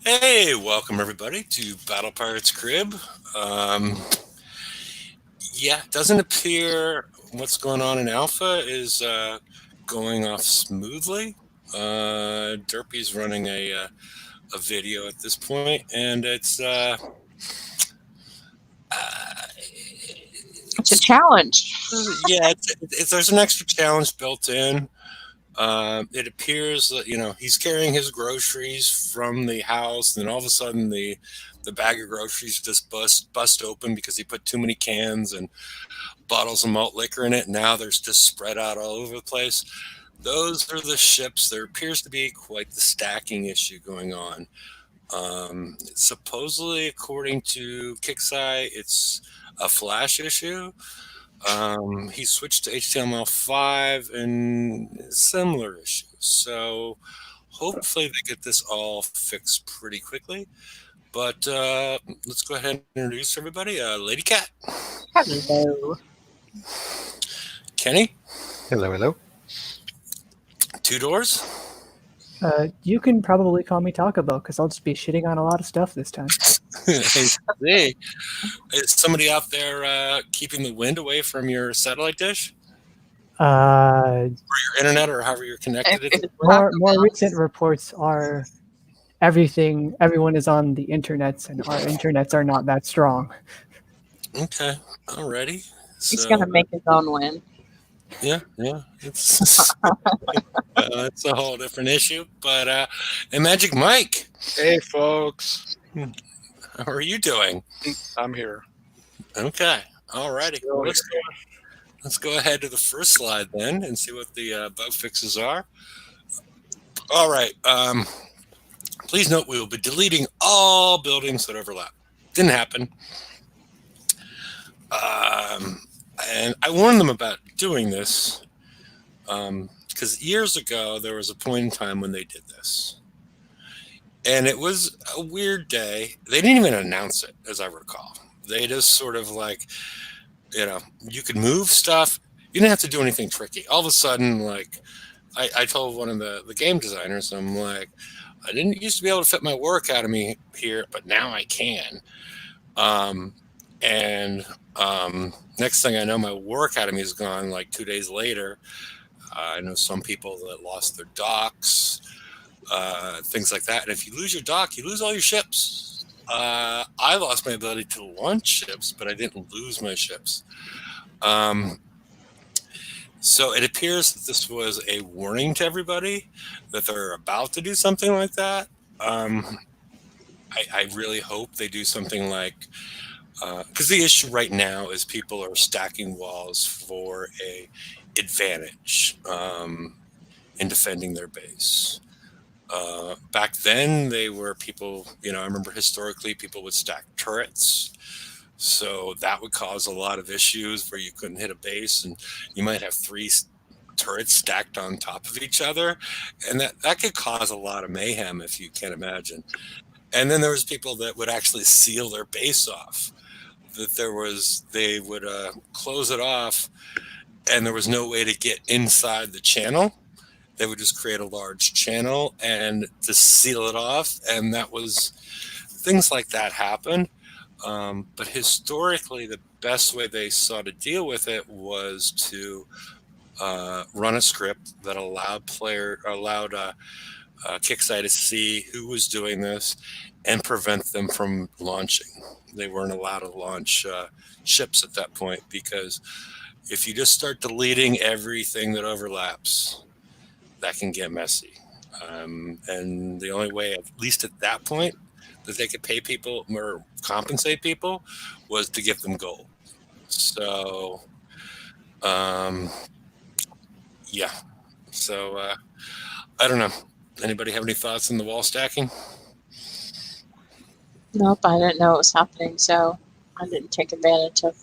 Hey, welcome everybody to Battle Pirates Crib. Um, yeah, doesn't appear what's going on in Alpha is going off smoothly. Derpy's running a video at this point, and It's a it's challenge. yeah, there's an extra challenge built in. It appears that he's carrying his groceries from the house, and then all of a sudden the bag of groceries just bust open because he put too many cans and bottles of malt liquor in it. Now there's just spread out all over the place. Those are the ships. There appears to be quite the stacking issue going on. Supposedly, according to Kixeye, it's a flash issue. He switched to HTML5 and similar issues. So hopefully they get this all fixed pretty quickly. But let's go ahead and introduce everybody. Lady Cat, Hello. Kenny, Hello, hello. Two Doors. You can probably call me Taco Bell because I'll just be shitting on a lot of stuff this time. Hey, is somebody out there keeping the wind away from your satellite dish Uh, or your internet or however you're connected? more recent reports are everyone is on the internets, and our internets are not that strong. Okay, alrighty. He's So gonna make his own win. yeah, it's that's a whole different issue. But and Magic Mike, Hey, folks. how are you doing? I'm here. Okay, alrighty. Still Well, let's go ahead to the first slide then and see what the bug fixes are. All right. Please note we will be deleting all buildings that overlap. Didn't happen. And I warned them about doing this because years ago there was a point in time when they did this. And it was a weird day. They didn't even announce it, as I recall. They just sort of like, you could move stuff. You didn't have to do anything tricky. All of a sudden, like, I told one of the game designers, I'm like, I didn't used to be able to fit my War Academy here, but now I can. Um, and next thing I know, my War Academy is gone like 2 days later. I know some people that lost their docks, things like that. And if you lose your dock, you lose all your ships. I lost my ability to launch ships, but I didn't lose my ships. Um, so it appears that this was a warning to everybody that they're about to do something like that. I really hope they do something like because the issue right now is people are stacking walls for a advantage in defending their base. Back then, they were people. I remember historically people would stack turrets, so that would cause a lot of issues where you couldn't hit a base, and you might have three turrets stacked on top of each other, and that could cause a lot of mayhem if you can't imagine. And then there was people that would actually seal their base off. That they would close it off, and there was no way to get inside the channel. They would just create a large channel and just seal it off, and that was things like that happen. But historically, the best way they saw to deal with it was to run a script that allowed Kixeye to see who was doing this and prevent them from launching. They weren't allowed to launch ships at that point because if you just start deleting everything that overlaps, that can get messy. And the only way, at least at that point, that they could pay people or compensate people was to give them gold. So, um, yeah. So, I don't know. Anybody have any thoughts on the wall stacking? Nope, I didn't know it was happening, so I didn't take advantage of.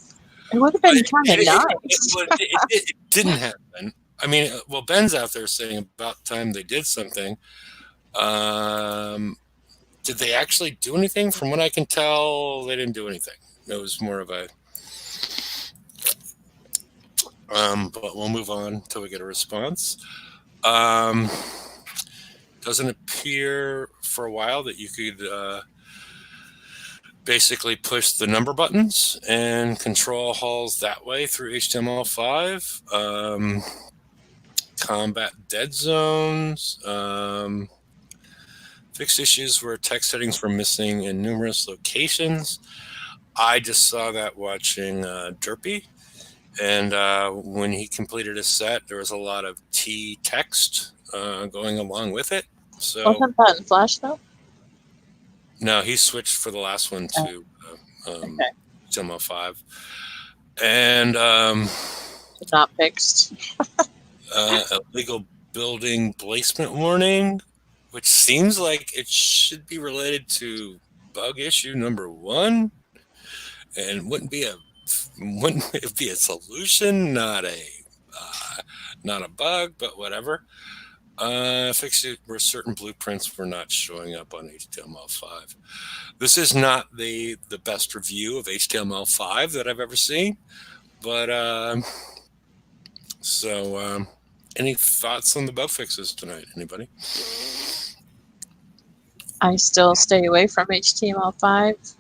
It would have been kind of nice. It didn't happen. I mean, well, Ben's out there saying about time they did something. Did they actually do anything? From what I can tell, they didn't do anything. It was more of a. But we'll move on until we get a response. doesn't appear for a while that you could basically push the number buttons and control halls that way through HTML5. Combat dead zones. Fixed issues where text settings were missing in numerous locations. I just saw that watching Derpy. And when he completed his set, there was a lot of T text going along with it. So Wasn't that in Flash though? no, he switched for the last one to Okay. HTML5. And It's not fixed. illegal building placement warning, which seems like it should be related to bug issue number 1, and wouldn't it be a solution, not a bug, but whatever. Fixed it where certain blueprints were not showing up on HTML5. This is not the best review of HTML5 that I've ever seen, but any thoughts on the bug fixes tonight? Anybody? I still stay away from HTML5,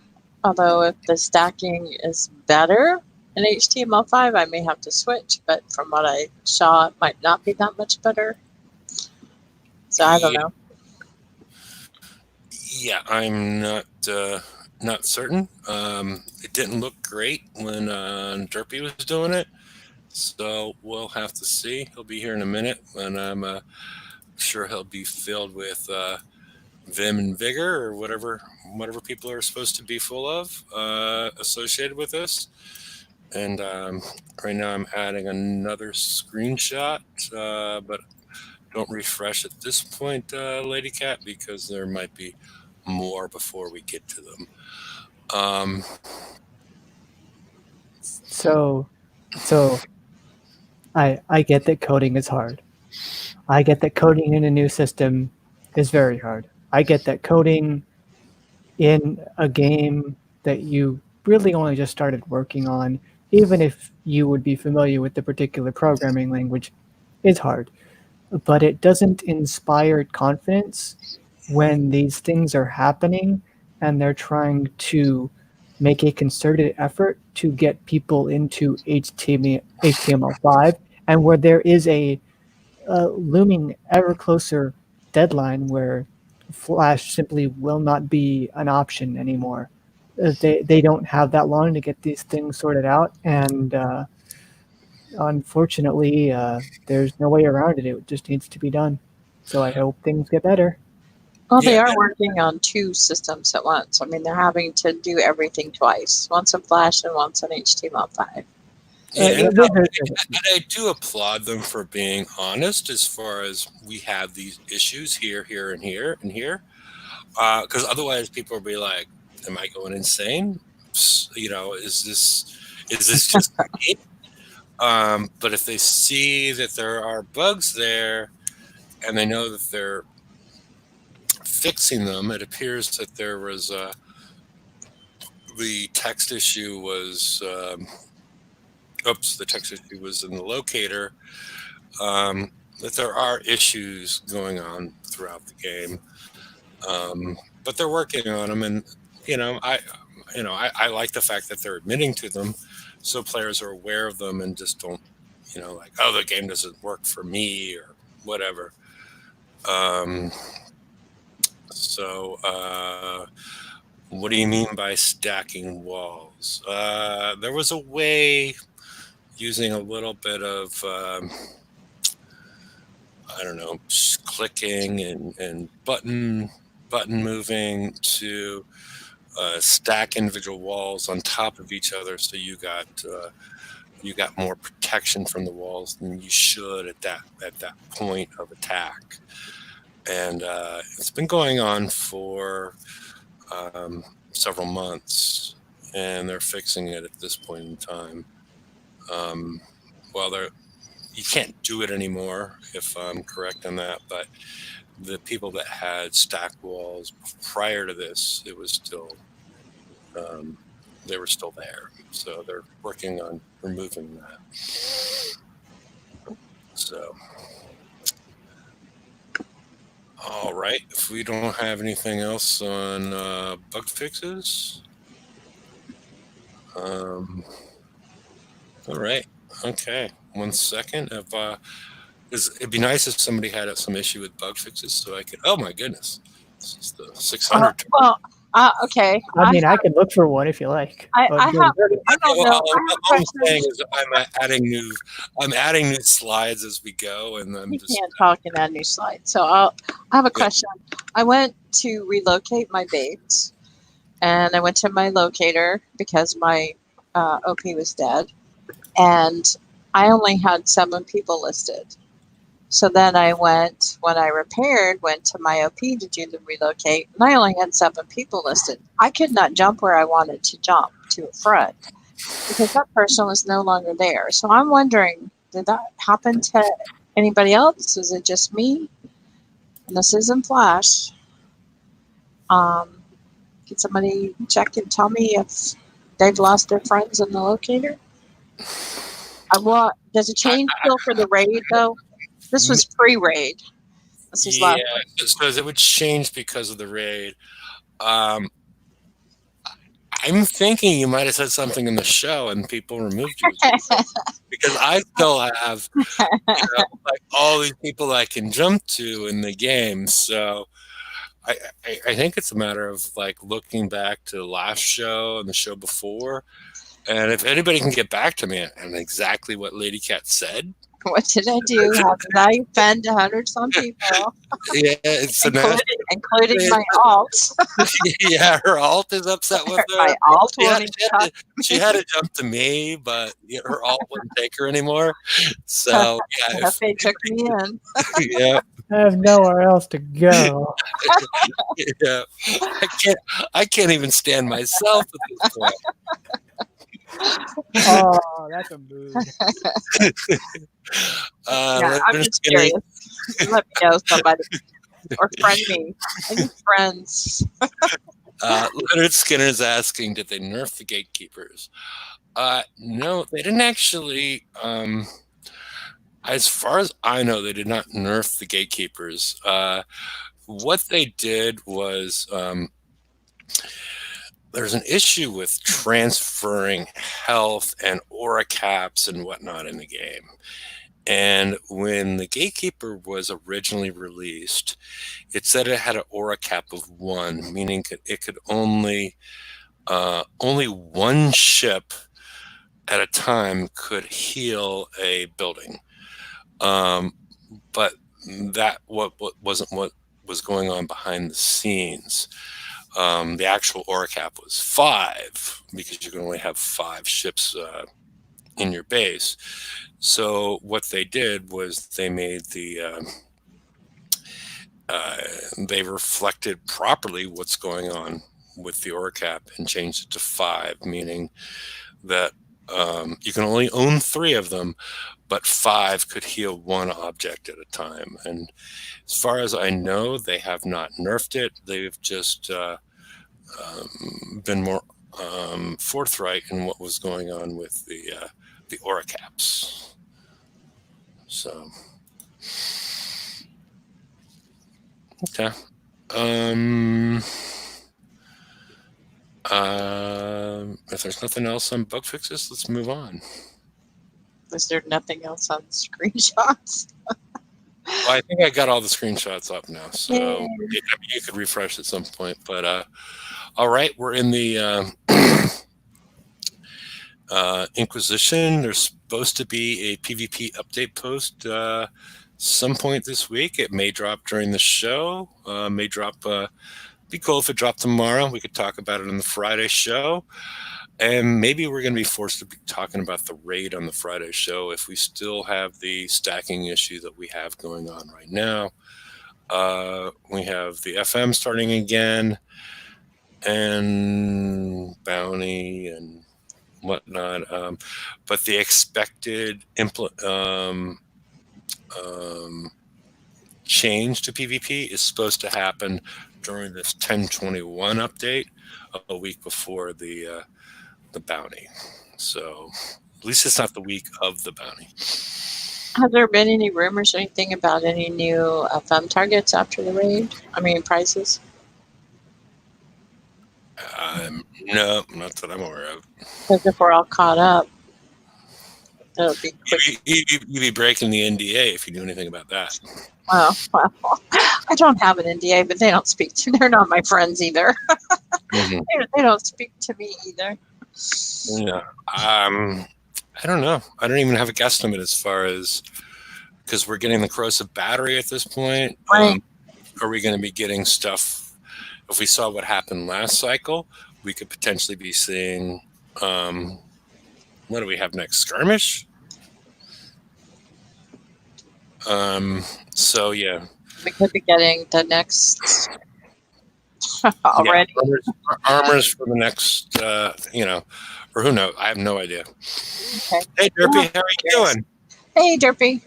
although if the stacking is better in HTML5, I may have to switch, but from what I saw, it might not be that much better. So I don't know. Yeah, I'm not certain. It didn't look great when Derpy was doing it, so we'll have to see. He'll be here in a minute, and I'm sure he'll be filled with vim and vigor, or whatever people are supposed to be full of associated with this. And right now I'm adding another screenshot, but don't refresh at this point, Lady Cat, because there might be more before we get to them. So I get that coding is hard. I get that coding in a new system is very hard. I get that coding in a game that you really only just started working on, even if you would be familiar with the particular programming language, is hard. But it doesn't inspire confidence when these things are happening and they're trying to make a concerted effort to get people into HTML5, and where there is a looming ever closer deadline where Flash simply will not be an option anymore. They don't have that long to get these things sorted out, and unfortunately, there's no way around it. It just needs to be done. So I hope things get better. Well, they Yeah. are working on 2 systems at once. I mean, they're having to do everything twice. Once in Flash and once in HTML5. Yeah, and There- I do applaud them for being honest as far as we have these issues here, and here, and here. Because otherwise people will be like, am I going insane? Is this just me? But if they see that there are bugs there and they know that they're fixing them, it appears that there was the text issue was the text issue was in the locator. That there are issues going on throughout the game, but they're working on them, and I like the fact that they're admitting to them, so players are aware of them and just don't, like, oh, the game doesn't work for me or whatever. What do you mean by stacking walls? There was a way using a little bit of clicking and button moving to stack individual walls on top of each other, so you got more protection from the walls than you should at that point of attack. And it's been going on for several months, and they're fixing it at this point in time. You can't do it anymore, if I'm correct on that, but the people that had stack walls prior to this, it was still they were still there, so they're working on removing that. So All right. If we don't have anything else on bug fixes, all right. Okay. 1 second. If 'cause it'd be nice if somebody had some issue with bug fixes, so I could. Oh my goodness, this is the 600. Well, okay. I mean, I can look for one if you like. I But have. I don't know. All I have a I'm saying question. is I'm adding new slides as we go, and I'm You just can't talk in that new slide. So I have a question. I went to relocate my base, and I went to my locator because my OP was dead, and I only had 7 people listed. So then I went, when I repaired, went to my OP to do the relocate, and I only had 7 people listed. I could not jump where I wanted to jump to a front because that person was no longer there. So I'm wondering, did that happen to anybody else? Is it just me? And this isn't Flash. Can somebody check and tell me if they've lost their friends in the locator? Does it change still for the raid though? This was pre-raid. This was yeah, last. because it would change because of the raid. I'm thinking you might have said something in the show and people removed you because I still have like all these people I can jump to in the game. So I think it's a matter of like looking back to the last show and the show before, and if anybody can get back to me and exactly what Lady Cat said. What did I do? How did I offend 100-some people, Yeah, it's including my alt? Yeah, her alt is upset with her. My alt She had, wanting she, had to, she had to jump to me, but her alt wouldn't take her anymore. So yeah, they took me in. yeah, I have nowhere else to go. yeah. I can't even stand myself at this point. Oh, that's a mood. Yeah, I'm just curious. Let me know, somebody, or friend me. I need friends. Leonard Skinner is asking, did they nerf the gatekeepers? No, they didn't actually. As far as I know, they did not nerf the gatekeepers. What they did was there's an issue with transferring health and aura caps and whatnot in the game. And when the Gatekeeper was originally released, it said it had an aura cap of 1, meaning it could only one ship at a time could heal a building. But that wasn't what was going on behind the scenes. The actual aura cap was 5 because you can only have 5 ships in your base. So what they did was they made they reflected properly what's going on with the aura cap and changed it to 5, meaning that you can only own 3 of them, but 5 could heal 1 object at a time. And as far as I know, they have not nerfed it. They've just been more forthright in what was going on with the aura caps. So, okay. If there's nothing else on bug fixes, let's move on. Is there nothing else on screenshots? Well, I think I got all the screenshots up now, so you could refresh at some point. But all right, we're in the Inquisition. There's supposed to be a PvP update post some point this week. It may drop during the show. May drop. Be cool if it dropped tomorrow. We could talk about it on the Friday show. And maybe we're going to be forced to be talking about the raid on the Friday show if we still have the stacking issue that we have going on right now. We have the FM starting again and bounty and whatnot. But the expected change to PvP is supposed to happen during this 10/21 update a week before the bounty. So at least it's not the week of the bounty. Have there been any rumors or anything about any new FM targets after the raid? I mean, prices? No, not that I'm aware of. Because if we're all caught up, it'll be quick. You'd be breaking the NDA if you do anything about that. Well, I don't have an NDA, but they don't speak to. They're not my friends either. Mhm. They don't speak to me either. Yeah. I don't know. I don't even have a guesstimate as far as, because we're getting the corrosive battery at this point. Right. Are we going to be getting stuff? If we saw what happened last cycle, we could potentially be seeing, what do we have next? Skirmish? So yeah. We could be getting the next already. Yeah, armors for the next, or who knows? I have no idea. Okay. Hey, Derpy, how are you doing? Hey, Derpy.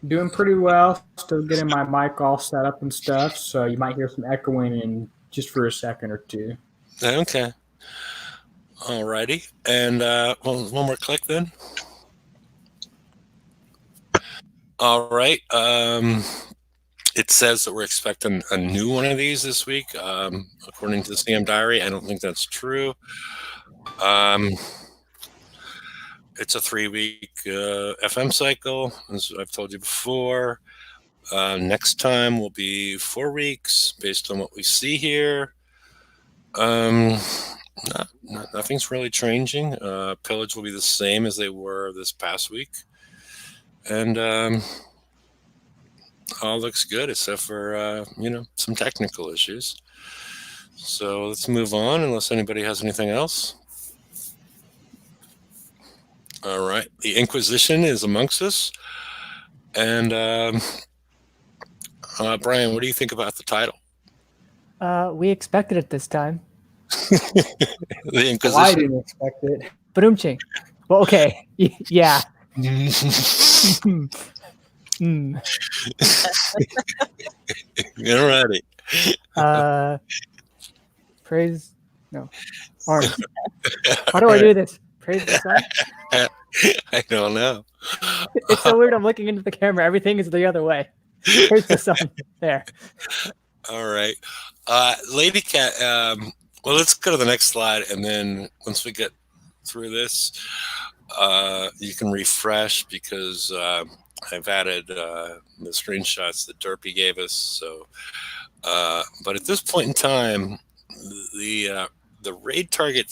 Doing pretty well. Still getting my mic all set up and stuff, so you might hear some echoing in just for a second or two. Okay. Alrighty. And one more click then. All right. It says that we're expecting a new one of these this week. According to the CM Diary, I don't think that's true. It's a 3-week FM cycle, as I've told you before. Next time will be 4 weeks, based on what we see here. Nothing's really changing. Pillage will be the same as they were this past week, and all looks good except for some technical issues. So let's move on, unless anybody has anything else. All right, the Inquisition is amongst us, and Brian, what do you think about the title? We expected it this time. The Inquisition. Well, I didn't expect it. Ba-doom-ching. Well, okay. Yeah. Alrighty. Praise. No. Arms. How do I do this? Praise the sun? I don't know. It's so weird. I'm looking into the camera. Everything is the other way. Praise the sun. There. All right. Lady Cat, well, let's go to the next slide. And then once we get through this, you can refresh, because I've added the screenshots that Derpy gave us. So, but at this point in time, the raid target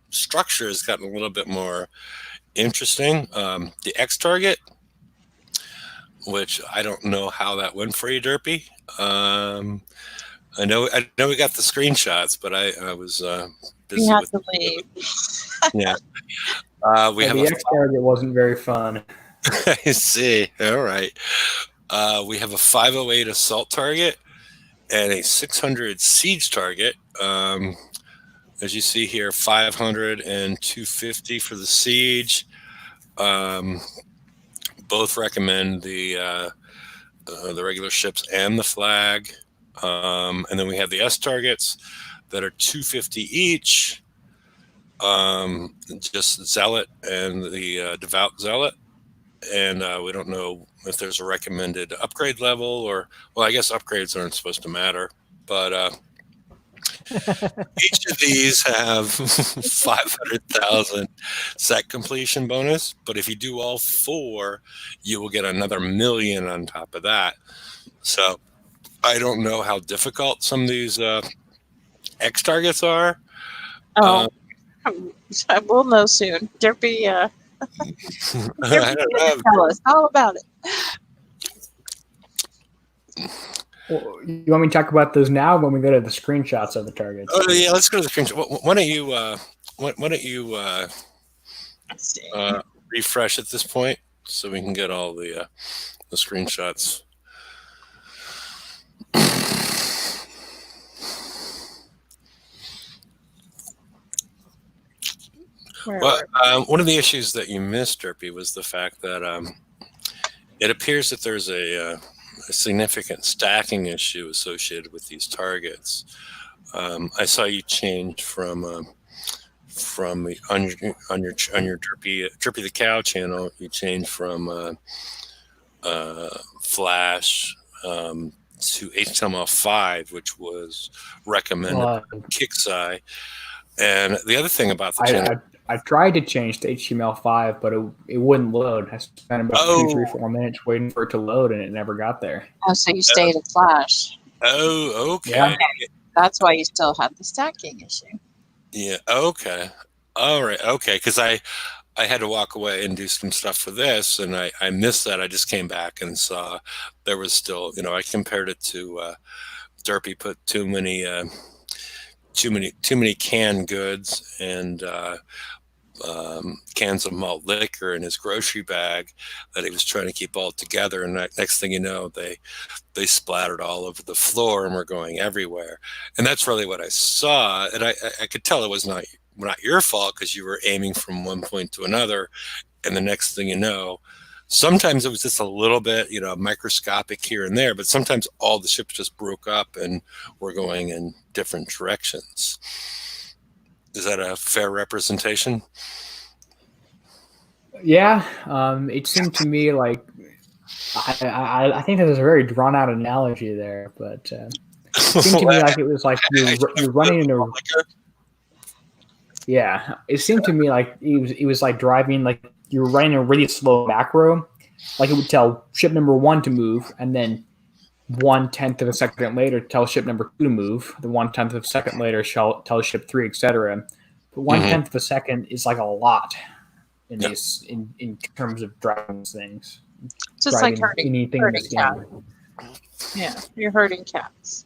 structure has gotten a little bit more interesting. The X target, which I don't know how that went for you, Derpy. I know we got the screenshots, but I was busy. You have with to leave. Yeah. We have The X target wasn't very fun. I see. All right. We have a 508 assault target and a 600 siege target. As you see here, 500 and 250 for the siege. Both recommend the regular ships and the flag. And then we have the S targets that are 250 each. Just Zealot and the Devout Zealot. And we don't know if there's a recommended upgrade level, or, well, I guess upgrades aren't supposed to matter, but each of these have 500,000 set completion bonus. But if you do all 4, you will get another 1 million on top of that. So I don't know how difficult some of these X targets are. Oh, we'll know soon. Derpy, I Derpy don't know. tell us all about it. Well, you want me to talk about those now when we go to the screenshots of the targets? Oh yeah, let's go to the screenshot. Why don't you Let's see. refresh at this point so we can get all the screenshots. Well, one of the issues that you missed, Derpy, was the fact that it appears that there's a significant stacking issue associated with these targets. I saw you change from from on your Derpy the Cow channel, you changed from Flash to HTML5, which was recommended by Kixeye. And the other thing about the channel, I tried to change to HTML5, but it wouldn't load. I spent about 2, 3, 4 minutes waiting for it to load, and it never got there. Oh, so you stayed at Flash. oh, okay. Yeah. That's why you still had the stacking issue. Yeah. Okay. All right. Okay. Because I had to walk away and do some stuff for this, and I missed that. I just came back and saw there was still, I compared it to Derpy put too many canned goods and cans of malt liquor in his grocery bag that he was trying to keep all together. And next thing you know, they splattered all over the floor and were going everywhere. And that's really what I saw. And I could tell it was not your fault, because you were aiming from one point to another. And the next thing you know, sometimes it was just a little bit, microscopic here and there, but sometimes all the ships just broke up and were going in different directions. Is that a fair representation? Yeah, it seemed to me like I think that was a very drawn out analogy there, but it seemed to me like it was like you're running in a. Yeah, it seemed to me like it was like driving, like you were running a really slow macro, like it would tell ship number 1 to move, and then 1/10 of a second later tell ship number 2 to move. The 1/10 of a second later tell ship 3, etc. But 1/10 of a second is like a lot in this in terms of driving things. It's just like herding cats. Yeah, you're herding cats.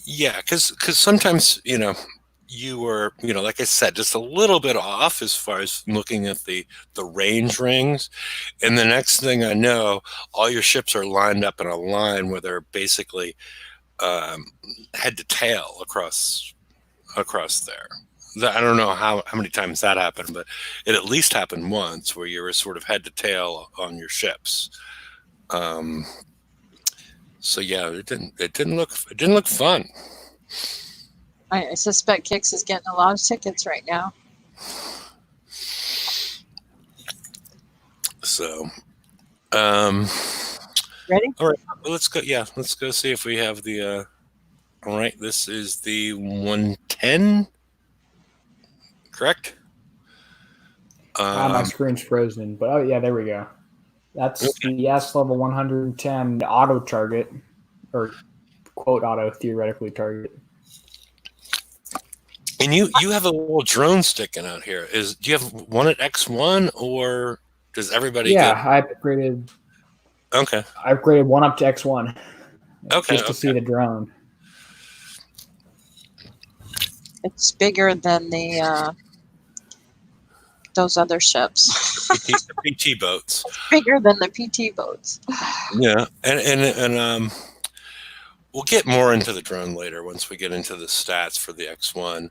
Yeah, because sometimes you were, like I said, just a little bit off as far as looking at the range rings. And the next thing I know, all your ships are lined up in a line where they're basically head to tail across there. I don't know how many times that happened, but it at least happened once where you were sort of head to tail on your ships. So yeah, it didn't look fun. I suspect Kix is getting a lot of tickets right now. So, ready? All right, let's go. Yeah, let's go see if we have the. All right, this is the 110. Correct. My screen's frozen, but oh yeah, there we go. That's the S level 110 auto target, or quote auto theoretically target. And you have a little drone sticking out here. Do you have one at X1, or does everybody? Yeah, I upgraded. Okay. I upgraded one up to X1. Okay. Just to see the drone. It's bigger than the those other ships. The PT boats. It's bigger than the PT boats. Yeah, and we'll get more into the drone later once we get into the stats for the X1.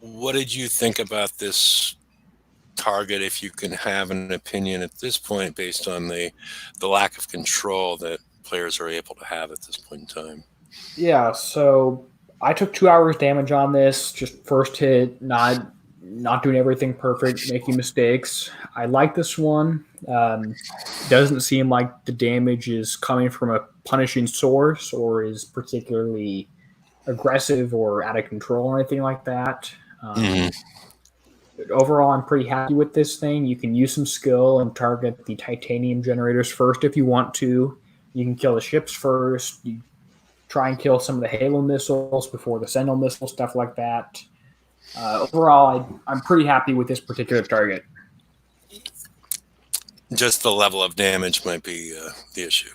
What did you think about this target, if you can have an opinion at this point based on the lack of control that players are able to have at this point in time? Yeah, so I took 2 hours damage on this, just first hit, not doing everything perfect, making mistakes. I like this one. Doesn't seem like the damage is coming from a punishing source or is particularly aggressive or out of control or anything like that. Overall, I'm pretty happy with this thing. You can use some skill and target the titanium generators first if you want to. You can kill the ships first. You try and kill some of the Halo missiles before the Sentinel missile, stuff like that. Overall, I'm pretty happy with this particular target. Just the level of damage might be the issue.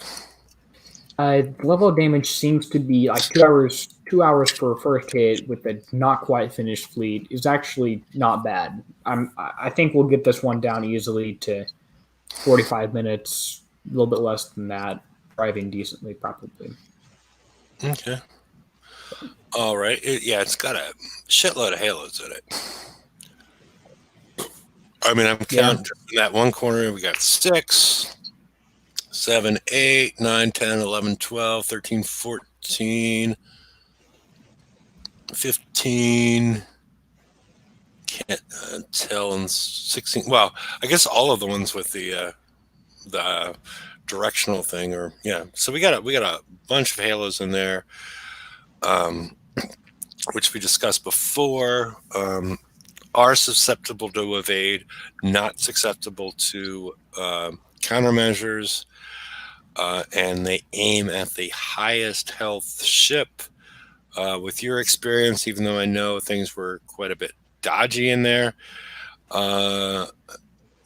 Level of damage seems to be like 2 hours. 2 hours for a first hit with a not quite finished fleet is actually not bad. I think we'll get this one down easily to 45 minutes, a little bit less than that, driving decently probably. Okay. All right. It's got a shitload of halos in it. I mean, I'm counting in that one corner. We got 6, 7, 8, 9, 10, 11, 12, 13, 14. 15. Can't tell. And 16. Well, I guess all of the ones with the directional thing, or yeah. So we got a bunch of halos in there, which we discussed before. Are susceptible to evade, not susceptible to countermeasures, and they aim at the highest health ship. With your experience, even though I know things were quite a bit dodgy in there, and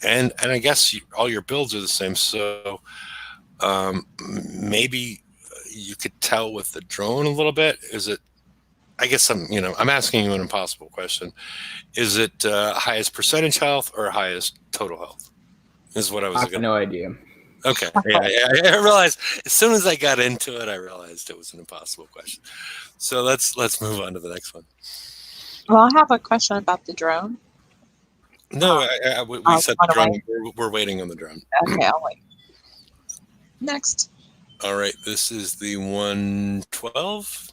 I guess all your builds are the same, so maybe you could tell with the drone a little bit. Is it? I guess I'm asking you an impossible question. Is it highest percentage health or highest total health? Is what I was I have going. no idea. Okay, yeah, I realized as soon as I got into it, I realized it was an impossible question. So let's move on to the next one. Well, I have a question about the drone. No, we said the drone. We're waiting on the drone. Okay, I'll wait. Next. All right, this is the 112.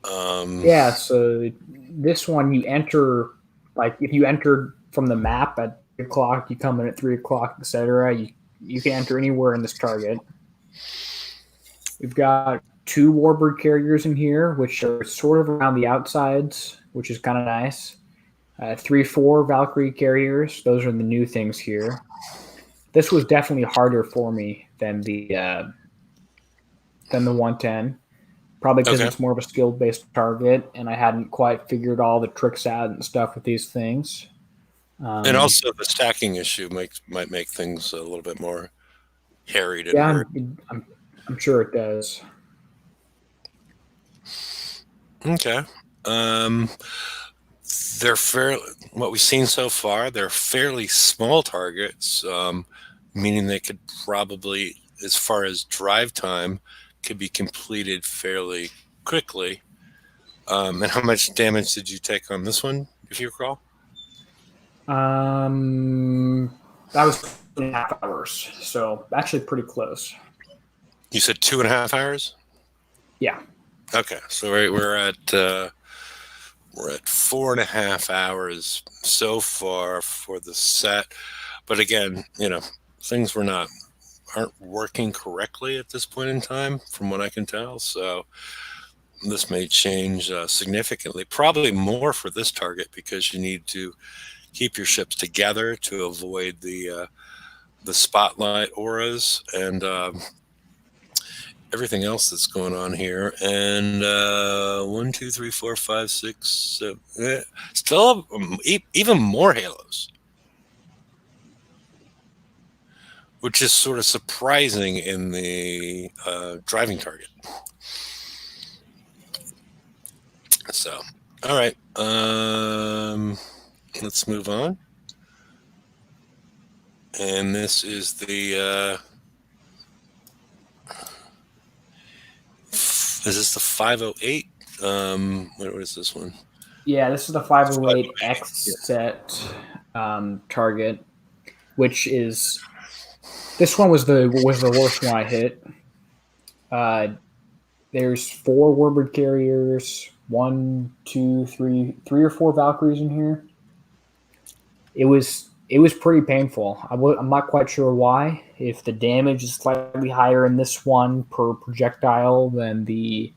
Yeah, so this one you enter, like if you enter from the map at 3 o'clock, you come in at 3 o'clock, etc. You can enter anywhere in this target. We've got 2 warbird carriers in here, which are sort of around the outsides, which is kind of nice. 3-4 Valkyrie carriers. Those are the new things here. This was definitely harder for me than the 110. Probably because it's more of a skill-based target, and I hadn't quite figured all the tricks out and stuff with these things. And also the stacking issue might make things a little bit more harried. And yeah, I'm sure it does. Okay. They're what we've seen so far, they're fairly small targets, meaning they could probably, as far as drive time, could be completed fairly quickly. And how much damage did you take on this one, if you recall? That was 2.5 hours, so actually pretty close. You said 2.5 hours? Yeah. Okay, so we're at 4.5 hours so far for the set, but again, things aren't working correctly at this point in time, from what I can tell. So this may change significantly, probably more for this target, because you need to keep your ships together to avoid the spotlight auras and everything else that's going on here. And 1, 2, 3, 4, 5, 6, 7, still even more halos, which is sort of surprising in the driving target. So, all right, let's move on. And this is the is this the 508? What is this one? Yeah, this is the 508X set target, which is, this one was the worst one I hit. There's 4 warbird carriers, 1, 2, 3 or 4 Valkyries in here. It was pretty painful. I'm not quite sure why. If the damage is slightly higher in this one per projectile than the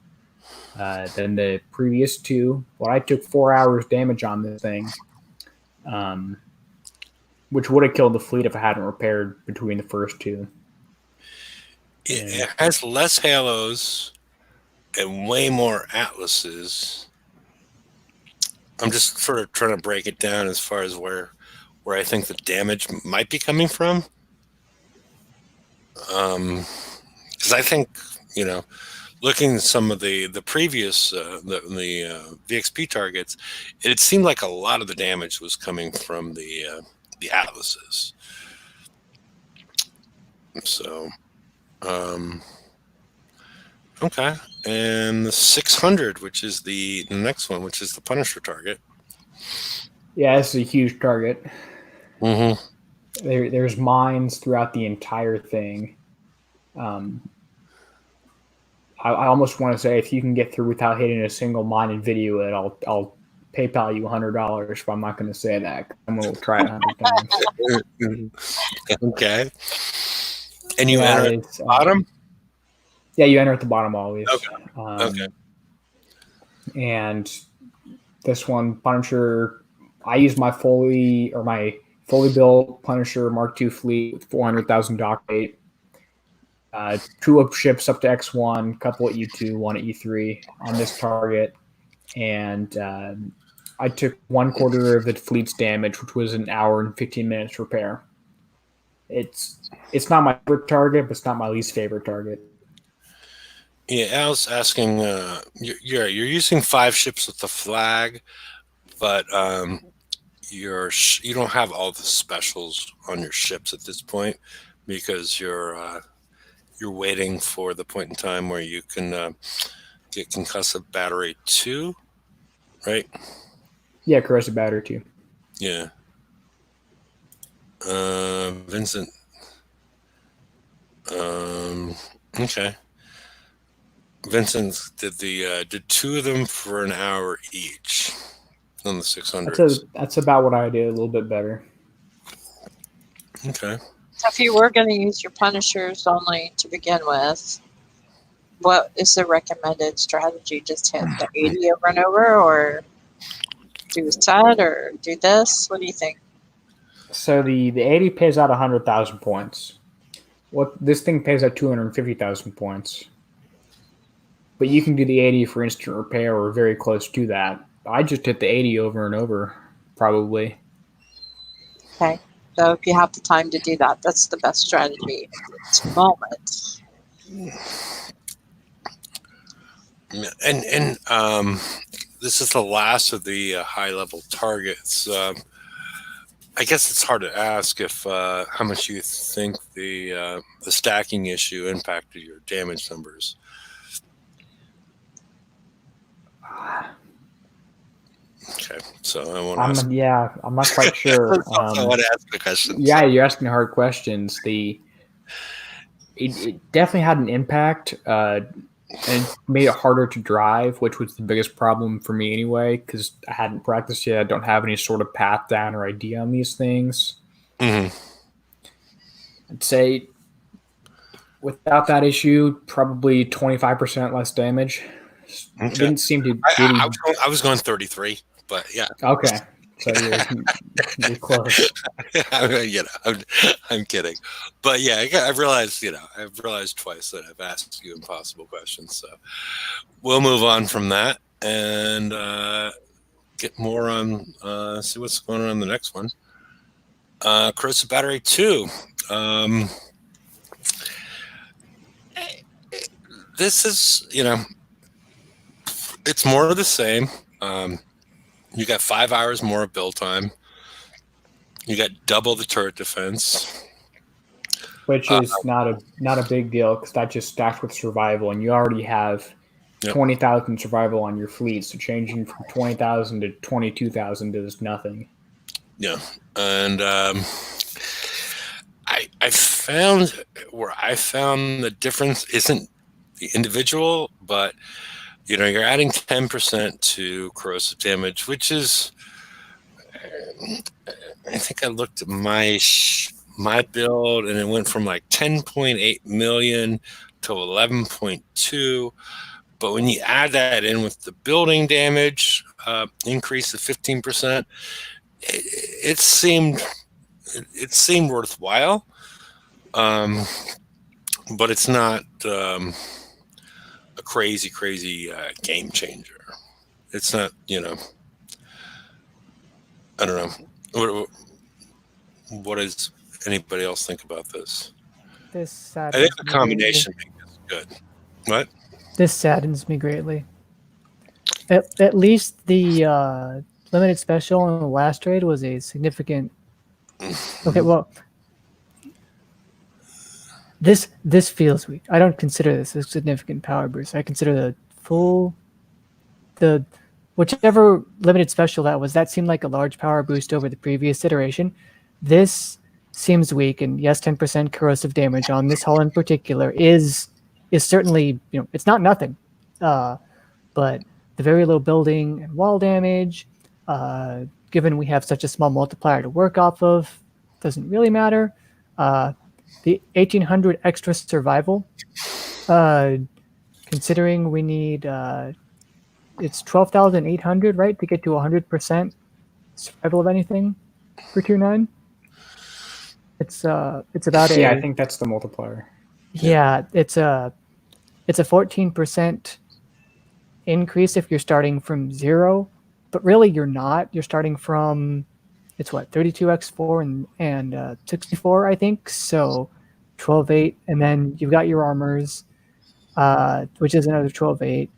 previous 2, but I took 4 hours damage on this thing, which would have killed the fleet if I hadn't repaired between the first 2. It has less halos and way more atlases. I'm just sort of trying to break it down as far as where I think the damage might be coming from. Because I think, looking at some of the previous the VXP targets, it seemed like a lot of the damage was coming from the atlases. So, okay, and the 600, which is the next one, which is the Punisher target. Yeah, this is a huge target. Mm-hmm. There's mines throughout the entire thing. I almost want to say if you can get through without hitting a single mine and video it, I'll PayPal you $100, but I'm not going to say that. I'm going to try it 100 times. Okay. And you Yeah, enter at the bottom? Yeah, you enter at the bottom always. Okay. Okay. And this one, Punisher, I use my fully built Punisher Mark II fleet with 400,000 dock rate. 2 up ships up to X1, couple at E2, 1 at E3 on this target. And I took 1/4 of the fleet's damage, which was an hour and 15 minutes repair. It's not my favorite target, but it's not my least favorite target. Yeah, Al's asking, you're using 5 ships with the flag, but you don't have all the specials on your ships at this point because you're waiting for the point in time where you can get concussive battery 2, right? Yeah, corrosive battery 2. Yeah. Vincent. Okay. Vincent did 2 of them for an hour each on the 600s. That's about what I did, a little bit better. Okay. So if you were going to use your Punishers only to begin with, what is the recommended strategy? Just hit the 80 over and over, or do a set, or do this? What do you think? So the 80 pays out 100,000 points. This thing pays out 250,000 points. But you can do the 80 for instant repair or very close to that. I just hit the 80 over and over, probably. Okay. So if you have the time to do that, that's the best strategy at the moment. And this is the last of the high-level targets. I guess it's hard to ask if how much you think the stacking issue impacted your damage numbers. Okay, so I want to ask. Yeah, I'm not quite sure. I want to ask the question. Yeah, you're asking hard questions. It definitely had an impact, and made it harder to drive, which was the biggest problem for me anyway, because I hadn't practiced yet. I don't have any sort of path down or idea on these things. Mm-hmm. I'd say without that issue, probably 25% less damage. Okay. It didn't seem to. I was going 33, but yeah. Okay, so you're close. I'm kidding, but yeah, I've realized twice that I've asked you impossible questions. So we'll move on from that and get more on see what's going on in the next one. Corrosive battery 2. This is it's more of the same. You got 5 hours more of build time. You got double the turret defense, which is not a big deal because that just stacks with survival, and you already have 20,000 survival on your fleet. So changing from 20,000 to 22,000 does nothing. Yeah, and I found the difference isn't the individual, but you're adding 10% to corrosive damage, which is, I think I looked at my build and it went from like 10.8 million to 11.2. But when you add that in with the building damage increase of 15%, it seemed worthwhile. But it's not a crazy game changer. It's not, I don't know. What does anybody else think about this? I think the combination is good. What? This saddens me greatly. At least the limited special in the last raid was a significant. Okay, well, this feels weak. I don't consider this a significant power boost. I consider the whichever limited special that was. That seemed like a large power boost over the previous iteration. This seems weak, and yes, 10% corrosive damage on this hull in particular is is certainly, it's not nothing. But the very low building and wall damage, given we have such a small multiplier to work off of, doesn't really matter. The 1800 extra survival, considering we need, it's 12,800, right, to get to 100% survival of anything for 2.9. It's about Yeah, I think that's the multiplier. Yeah, it's a 14% increase if you're starting from 0, but really you're not. You're starting from, it's what, 32x4 and 64, I think. So 12.8, and then you've got your armors, which is another 12.8,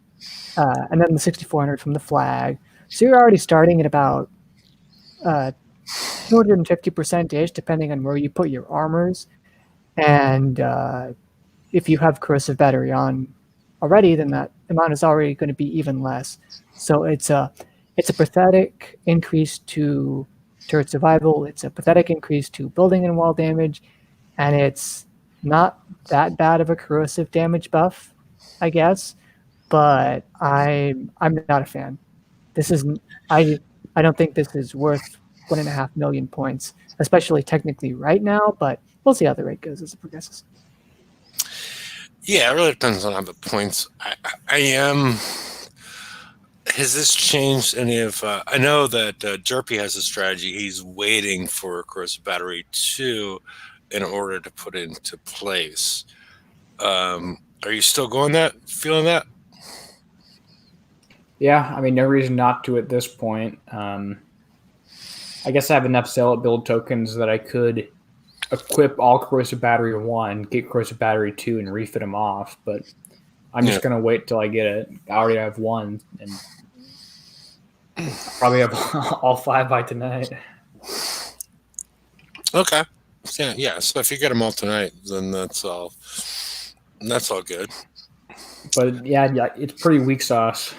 and then the 6400 from the flag. So you're already starting at about 250% depending on where you put your armors. And if you have corrosive battery on already, then that amount is already going to be even less. So it's a pathetic increase to turret survival. It's a pathetic increase to building and wall damage, and it's not that bad of a corrosive damage buff, I guess. But I'm not a fan. This isn't. I don't think this is worth 1.5 million points, especially technically right now. But we'll see how the rate goes as it progresses. Yeah, it really depends on how the points. I am. Has this changed any of? I know that Jerpy has a strategy. He's waiting for corrosive battery 2 in order to put into place. Are you still feeling that? Yeah, I mean, no reason not to at this point. I guess I have enough Zealot build tokens that I could equip all corrosive battery 1, get corrosive battery 2, and refit them off. But I'm just gonna wait till I get it. I already have 1, and I'll probably have all 5 by tonight. Okay. Yeah. So if you get them all tonight, then that's all good. But yeah, it's pretty weak sauce,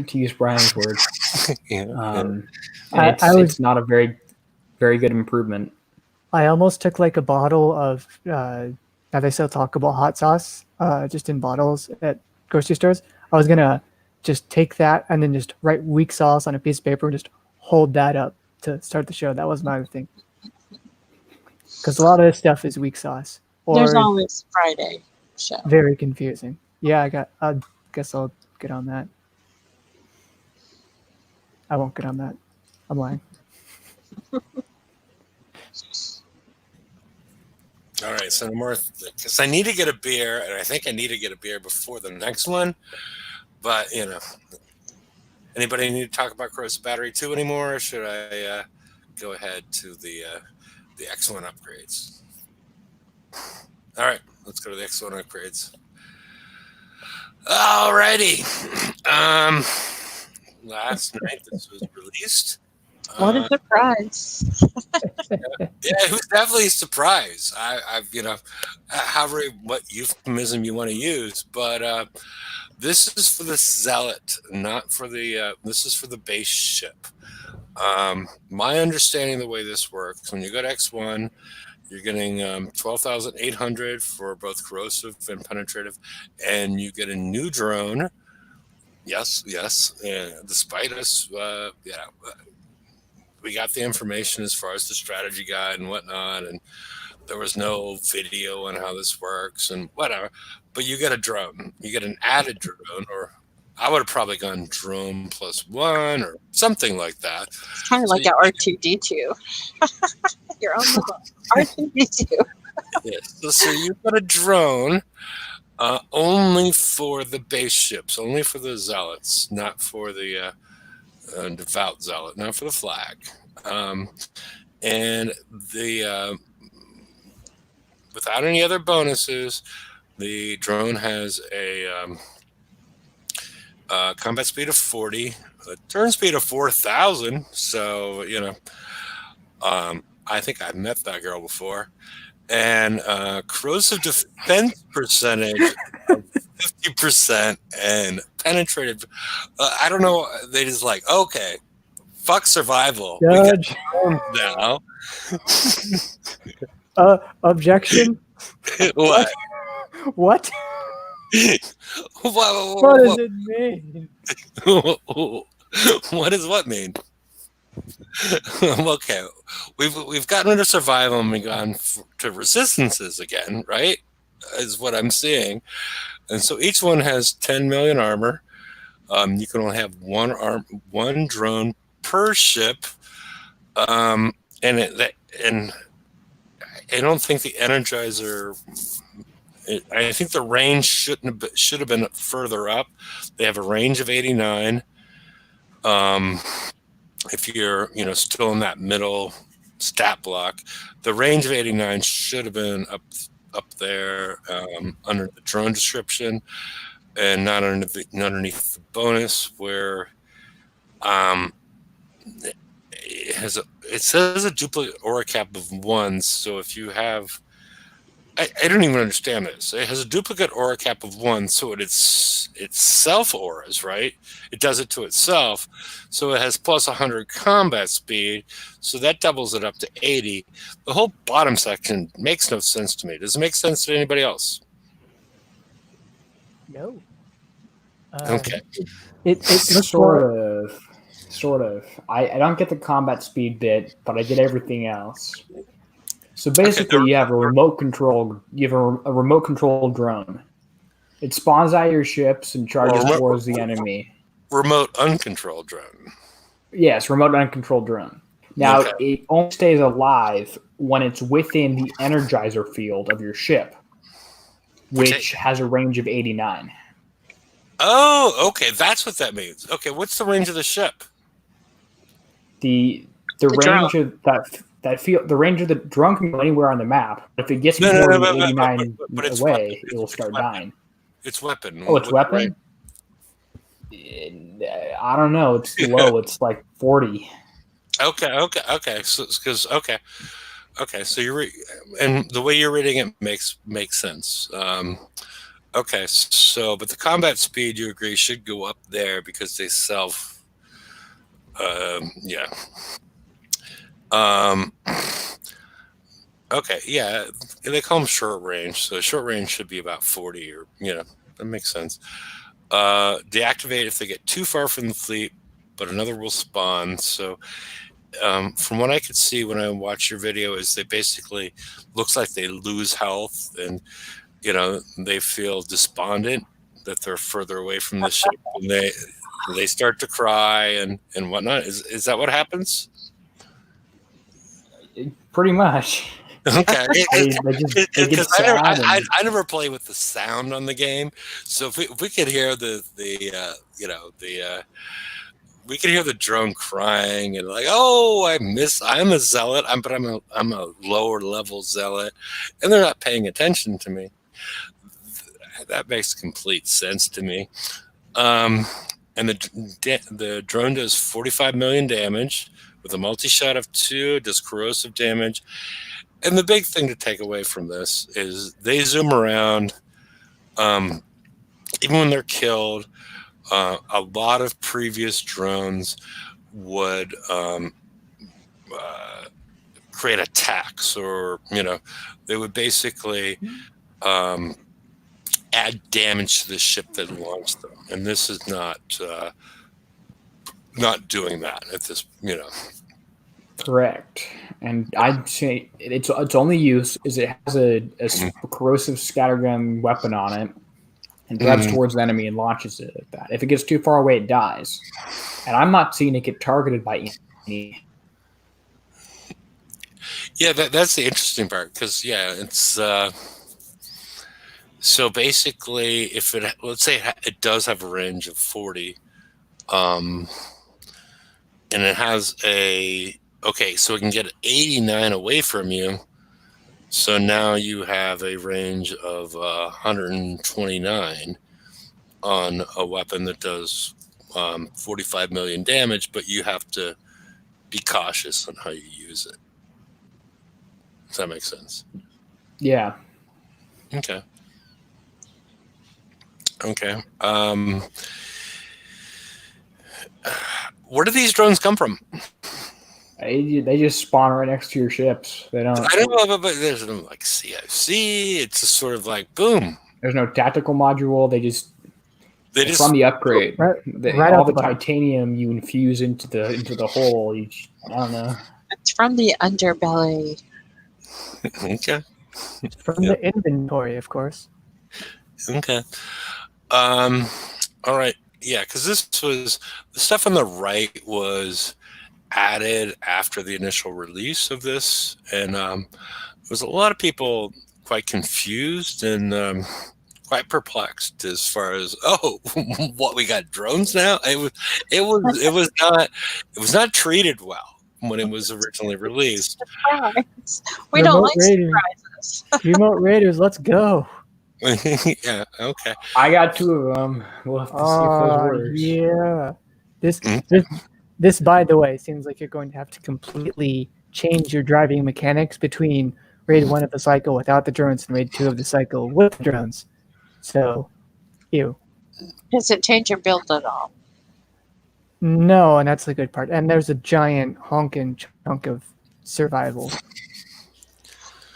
to use Brian's word. It's not a very, very good improvement. I almost took like a bottle of, now they sell Taco Bell hot sauce, just in bottles at grocery stores. I was going to just take that and then just write weak sauce on a piece of paper and just hold that up to start the show. That was my other thing. Because a lot of this stuff is weak sauce. There's always Friday show. Very confusing. Yeah, I guess I'll get on that. I won't get on that. I'm lying. All right, so no more, because I need to get a beer, and I think I need to get a beer before the next one. But anybody need to talk about corrosive battery 2 anymore, or should I go ahead to the X1 upgrades? All right, let's go to the X1 upgrades. All righty. Last night this was released. What a surprise. Yeah, it was definitely a surprise. I've however what euphemism you want to use, but this is for the Zealot, not for the this is for the base ship. My understanding of the way this works, when you go to X1, you're getting 12,800 for both corrosive and penetrative, and you get a new drone. Yes. Despite us, we got the information as far as the strategy guide and whatnot, and there was no video on how this works and whatever. But you get a drone. You get an added drone, or I would have probably gone drone +1 or something like that. It's kind of like an R2D2. Your own little R2D2. Yes. So you've got a drone only for the base ships, only for the Zealots, not for the devout Zealot, not for the flag. And the without any other bonuses, the drone has a combat speed of 40, a turn speed of 4,000. So I think I've met that girl before. And corrosive defense percentage of 50% and penetrative. I don't know. They just like, okay, fuck survival. Judge. We got now. Objection? What? What? What does it mean? What does what mean? Okay, we've gotten rid of survival and we've gone to resistances again, right? Is what I'm seeing, and so each one has 10 million armor. You can only have one drone per ship, and and I don't think the Energizer. I think the range should have been further up. They have a range of 89. If you're still in that middle stat block, the range of 89 should have been up there under the drone description, and not underneath the bonus where it says a duplicate aura cap of 1. So if you have, I don't even understand this. It has a duplicate aura cap of 1, so it's self auras, right? It does it to itself. So it has plus 100 combat speed, so that doubles it up to 80. The whole bottom section makes no sense to me. Does it make sense to anybody else? No. Okay. It's Sort of. I don't get the combat speed bit, but I get everything else. So basically, you have a remote control. You have a remote control drone. It spawns out your ships and charges towards the enemy. Remote uncontrolled drone. Yes, remote uncontrolled drone. Now it only stays alive when it's within the Energizer field of your ship, which has a range of 89. Oh, okay, that's what that means. Okay, what's the range of the ship? The range of that field, the range of the drone can go anywhere on the map. If it gets more than 89 away, it will start dying. It's weapon. Oh, it's weapon? I don't know. It's low. It's like 40. Okay. So, so you're and the way you're reading it makes sense. Okay, so but the combat speed, you agree, should go up there because they self. Yeah. Okay, yeah, they call them short range, so short range should be about 40, or that makes sense. Deactivate if they get too far from the fleet, but another will spawn. So from what I could see when I watch your video, is they basically looks like they lose health, and they feel despondent that they're further away from the ship, and they start to cry and whatnot. Is that what happens? Pretty much. Okay, because I never play with the sound on the game, so if we could hear we could hear the drone crying and like, oh, I'm a zealot, but I'm a lower level zealot, and they're not paying attention to me. That makes complete sense to me. And the drone does 45 million damage with a multi-shot of 2, does corrosive damage. And the big thing to take away from this is they zoom around, even when they're killed. A lot of previous drones would create attacks, or they would basically add damage to the ship that launched them, and this is not doing that at this. Correct. And I'd say its only use is it has a corrosive scattergun weapon on it, and drives towards the enemy and launches it like that. If it gets too far away, it dies. And I'm not seeing it get targeted by any. Yeah, that's the interesting part, because it's so basically, if let's say it does have a range of 40, and it has so it can get 89 away from you. So now you have a range of 129 on a weapon that does 45 million damage, but you have to be cautious on how you use it. Does that make sense? Yeah. Okay. Where do these drones come from? They just spawn right next to your ships. They don't. I don't know, but there's like CFC. It's just sort of like boom. There's no tactical module. They It's just from the upgrade. Right- right all out the the bottom. titanium you infuse into the hole. I don't know. It's from the underbelly. okay. From the inventory, of course. Okay. All right. Yeah, because this was the stuff on the right was added after the initial release of this, and there was a lot of people quite confused and quite perplexed as far as what, we got drones now. It was not treated well when it was originally released. Surprise. We don't Remote like raiding. surprises. Remote raiders, let's go. Yeah. Okay. I got 2 of them. We'll have to see if those works. Yeah. This, Mm. this, by the way, seems like you're going to have to completely change your driving mechanics between raid 1 of the cycle without the drones and raid 2 of the cycle with the drones. So, ew. Does it change your build at all? No, and that's the good part. And there's a giant honking chunk of survival.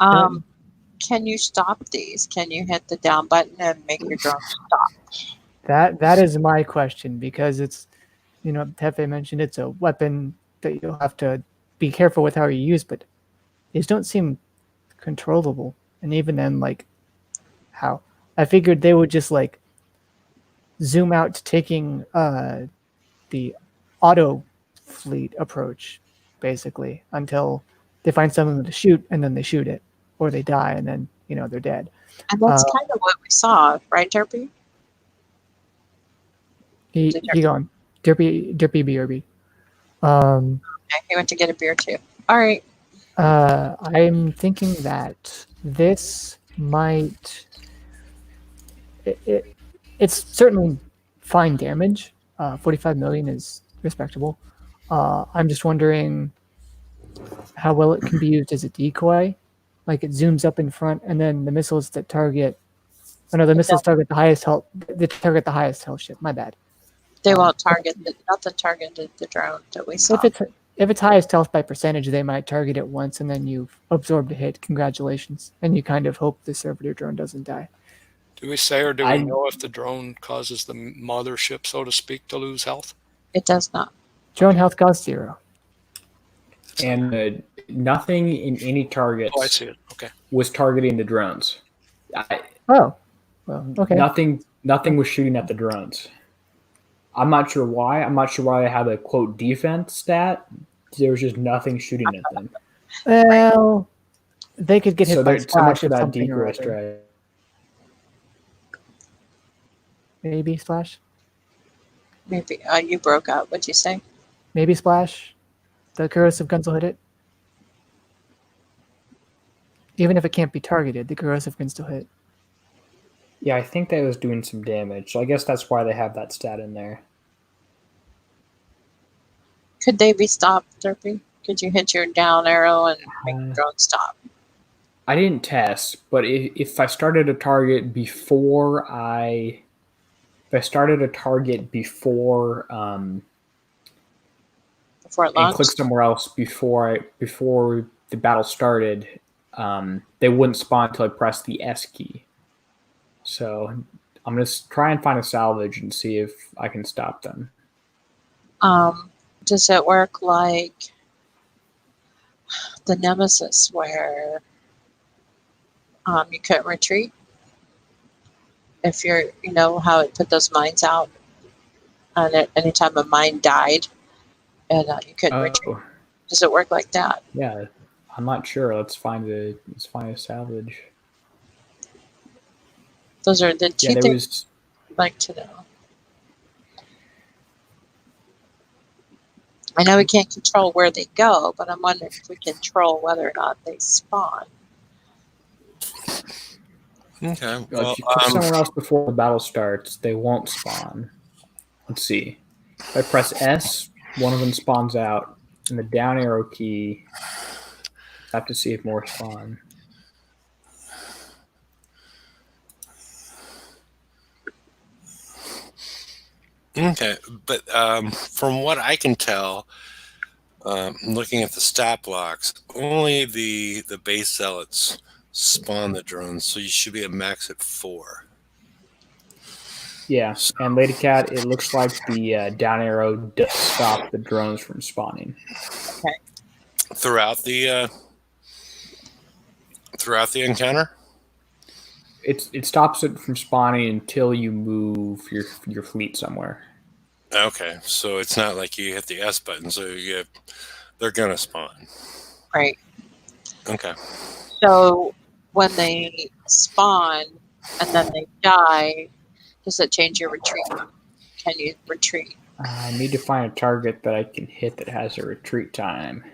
Can you stop these? Can you hit the down button and make your drone stop? That is my question, because it's, Tefe mentioned it's a weapon that you'll have to be careful with how you use, but these don't seem controllable. And even then, like, how? I figured they would just, like, zoom out to taking the auto fleet approach, basically, until they find something to shoot, and then they shoot it, or they die, and then, they're dead. And that's kind of what we saw, right, Derpy? He gone. Derpy BRB. Okay, he went to get a beer too. All right. I'm thinking that this might. It's certainly fine damage. 45 million is respectable. I'm just wondering how well it can be used as a decoy. Like, it zooms up in front, and then the missiles that target. Oh no, the missiles target the highest health. They target the highest health ship. My bad. They won't target the drone that we saw. If it's highest health by percentage, they might target it once, and then you've absorbed a hit. Congratulations, and you kind of hope the servitor drone doesn't die. Do we say, or do we know if the drone causes the mothership, so to speak, to lose health? It does not. Drone health costs 0. And nothing in any targets Oh, I see it. Okay. was targeting the drones. Oh, well, okay. Nothing was shooting at the drones. I'm not sure why. I'm not sure why they had a quote defense stat. There was just nothing shooting at them. Well, they could get hit So by there's so much splash for or that something or decoy other. strategy. Maybe splash. Maybe you broke up. What'd you say? Maybe splash. The corrosive guns will hit it. Even if it can't be targeted, the corrosive can still hit. Yeah, I think that was doing some damage. So I guess that's why they have that stat in there. Could they be stopped, Derpy? Could you hit your down arrow and make the drone stop? I didn't test, but if I started a target before Before it and launched? clicked somewhere else before the battle started, they wouldn't spawn until I pressed the S key. So I'm going to try and find a salvage and see if I can stop them. Does it work like the Nemesis where you couldn't retreat? If you're, how it put those mines out, and anytime a mine died, and you couldn't retreat. Does it work like that? Yeah, I'm not sure. Let's find a salvage. Those are the two things I'd like to know. I know we can't control where they go, but I'm wondering if we control whether or not they spawn. Okay. If you click somewhere else before the battle starts, they won't spawn. Let's see. If I press S, one of them spawns out, and the down arrow key, I have to see if more spawn. Okay, but from what I can tell, looking at the stat blocks, only the base zealots spawn the drones, so you should be at max at 4. Yeah, and Lady Cat, it looks like the down arrow does stop the drones from spawning. Throughout the encounter. It stops it from spawning until you move your fleet somewhere. Okay, so it's not like you hit the S button, so they're gonna spawn. Right. Okay. So when they spawn and then they die, does it change your retreat? Can you retreat? I need to find a target that I can hit that has a retreat time.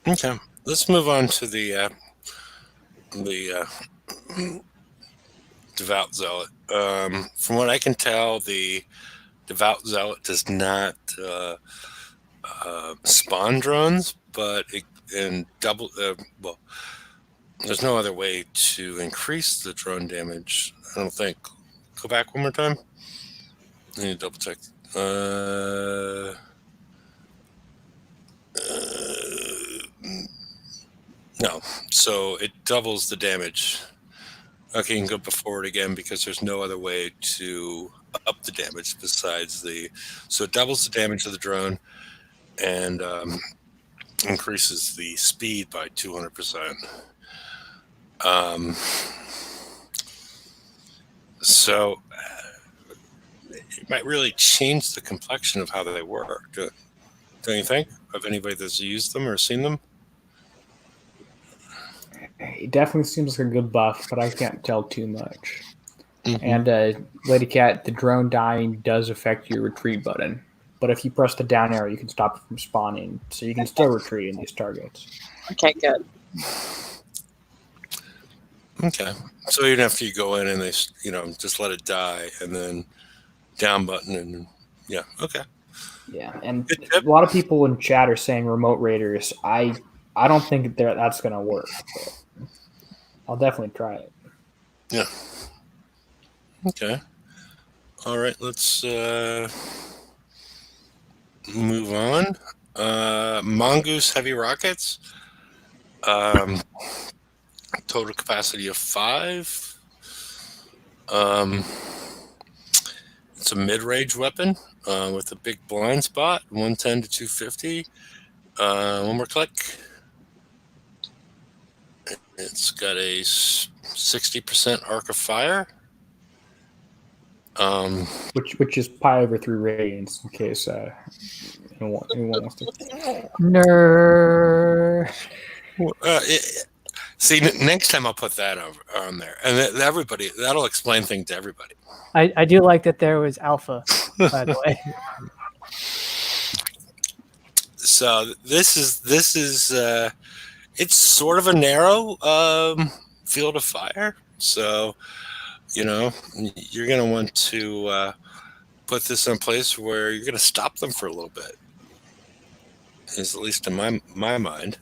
Okay, let's move on to the Devout Zealot. From what I can tell, the Devout Zealot does not spawn drones, but well, there's no other way to increase the drone damage. I don't think. Go back one more time. I need to double check. No, so it doubles the damage. Okay, you can go forward again because there's no other way to up the damage besides so it doubles the damage of the drone and increases the speed by 200%. So it might really change the complexion of how they work. Don't you think? Of anybody that's used them or seen them? It definitely seems like a good buff, but I can't tell too much. Mm-hmm. And Lady Cat, the drone dying does affect your retreat button. But if you press the down arrow, you can stop it from spawning. So you can still retreat in these targets. Okay, good. Okay. So even after you go in and they, just let it die and then down button and yeah. Okay. Yeah. And a lot of people in chat are saying remote raiders. I don't think that's going to work. But I'll definitely try it. Yeah. Okay. All right. Let's move on. Mongoose heavy rockets. Total capacity of 5. It's a mid-range weapon with a big blind spot, 110 to 250. One more click. It's got a 60% arc of fire. Which is pi over 3 radians in case anyone wants to. Nerd. See, next time I'll put that on there, and everybody that'll explain things to everybody. I do like that there was alpha, by the way. So this is it's sort of a narrow field of fire. So you're going to want to put this in place where you're going to stop them for a little bit. Is at least in my mind.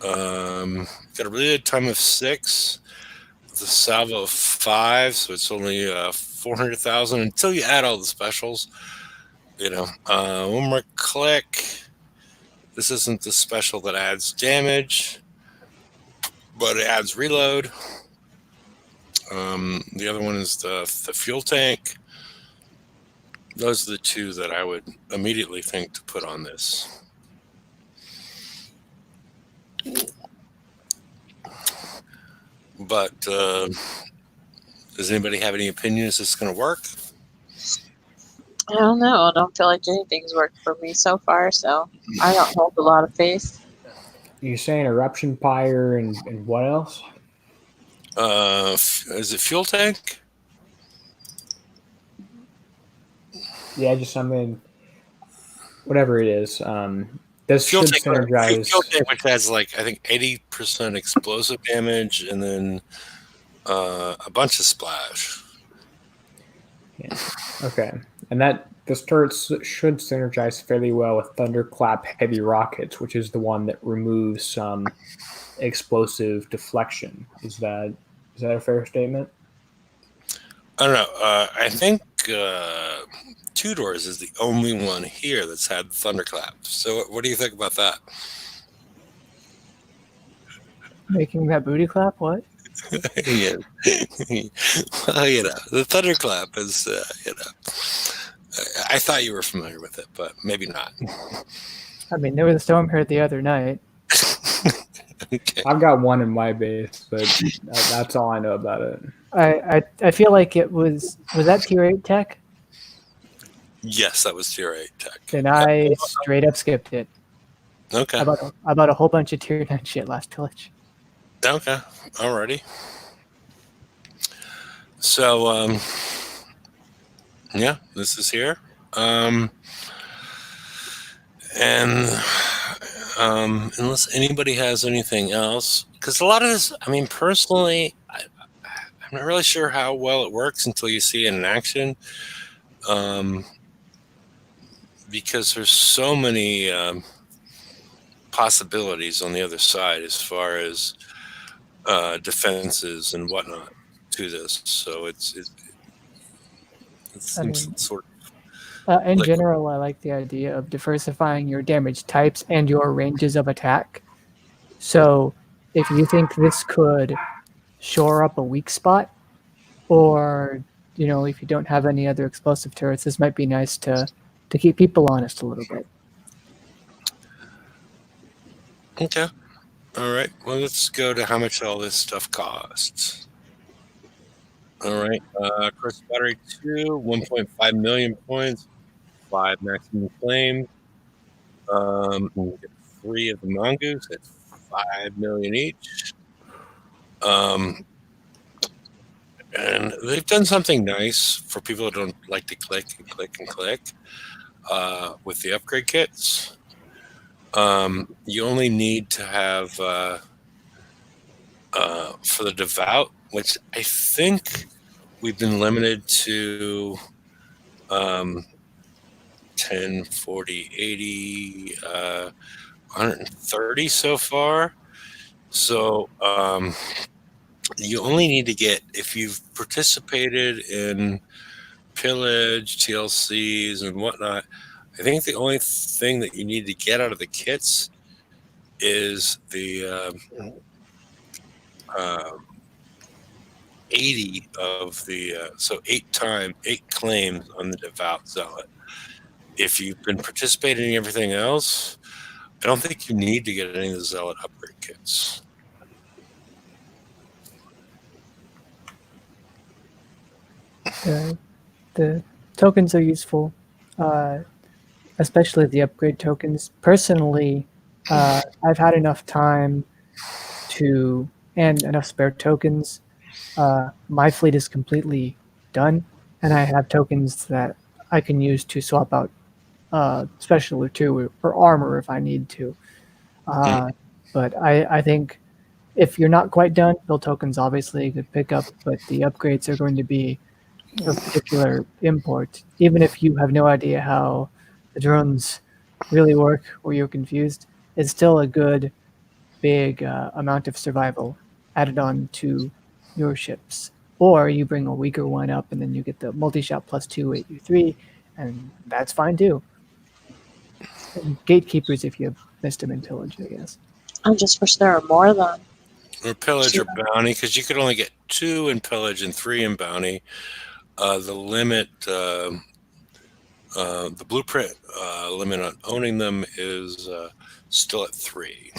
Got a really good time of 6 with a salvo of 5, so it's only 400,000 until you add all the specials. One more click. This isn't the special that adds damage, but it adds reload. The other one is the fuel tank. Those are the two that I would immediately think to put on this. But does anybody have any opinion? Is this going to work? I don't know. I don't feel like anything's worked for me so far, so I don't hold a lot of faith. You're saying eruption pyre and what else? Is it fuel tank? Yeah, just whatever it is. This should synergize. Fuel tank, which has I think 80% explosive damage and then a bunch of splash. Yeah. Okay, and this turret should synergize fairly well with Thunderclap heavy rockets, which is the one that removes some explosive deflection. Is that a fair statement? I don't know. I think Two Doors is the only one here that's had Thunderclap. So what do you think about that? Making that booty clap? What? Yeah. Well, the thunderclap is, I thought you were familiar with it, but maybe not. I mean, there was a storm here the other night. Okay. I've got one in my base, but that's all I know about it. I feel like it was that tier 8 tech? Yes, that was tier 8 tech. Then I straight up skipped it. Okay. I bought a whole bunch of tier 9 shit last pillage. Okay. Alrighty. So, yeah, this is here. And unless anybody has anything else, because a lot of this, I mean, personally, I'm not really sure how well it works until you see it in action. Because there's so many possibilities on the other side as far as defenses and whatnot to this. So it seems sort of In like- general, I like the idea of diversifying your damage types and your ranges of attack. So if you think this could shore up a weak spot, or if you don't have any other explosive turrets, this might be nice to keep people honest a little bit. Okay. All right. Well, let's go to how much all this stuff costs. All right. Corrosive Battery 2, 1.5 million points, 5 maximum claims. You get 3 of the mongoose. That's 5 million each. And they've done something nice for people who don't like to click and click and click with the upgrade kits. You only need to have for the devout, which I think we've been limited to 10, 40, 80, 130 so far. So you only need to get, if you've participated in pillage, TLCs, and whatnot, I think the only thing that you need to get out of the kits is the 80 of the, so 8 claims on the devout zealot. If you've been participating in everything else, I don't think you need to get any of the zealot upgrade kits. The tokens are useful, especially the upgrade tokens. Personally, I've had enough time and enough spare tokens. My fleet is completely done, and I have tokens that I can use to swap out special or 2 or armor if I need to. But I think if you're not quite done, build tokens obviously a good pickup, but the upgrades are going to be of particular import. Even if you have no idea how the drones really work or you're confused, it's still a good big amount of survival added on to your ships. Or you bring a weaker one up and then you get the multi-shot plus 2 8U3, and that's fine too. And gatekeepers if you missed them in pillage, I guess. I just wish there were more of them. Or pillage or bounty, because you could only get 2 in pillage and 3 in bounty. The limit, the blueprint limit on owning them is still at 3.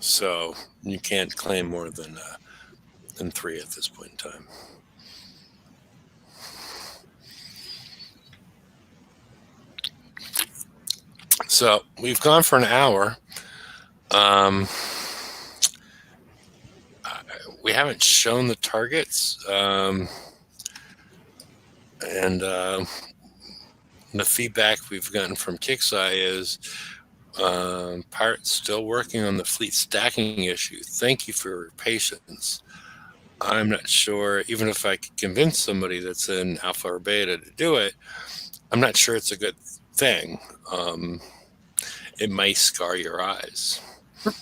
So you can't claim more than 3 at this point in time. So we've gone for an hour. We haven't shown the targets. And the feedback we've gotten from Kixeye is Pirate's still working on the fleet stacking issue. Thank you for your patience. I'm not sure, even if I could convince somebody that's in alpha or beta to do it, I'm not sure it's a good thing. It may scar your eyes. We've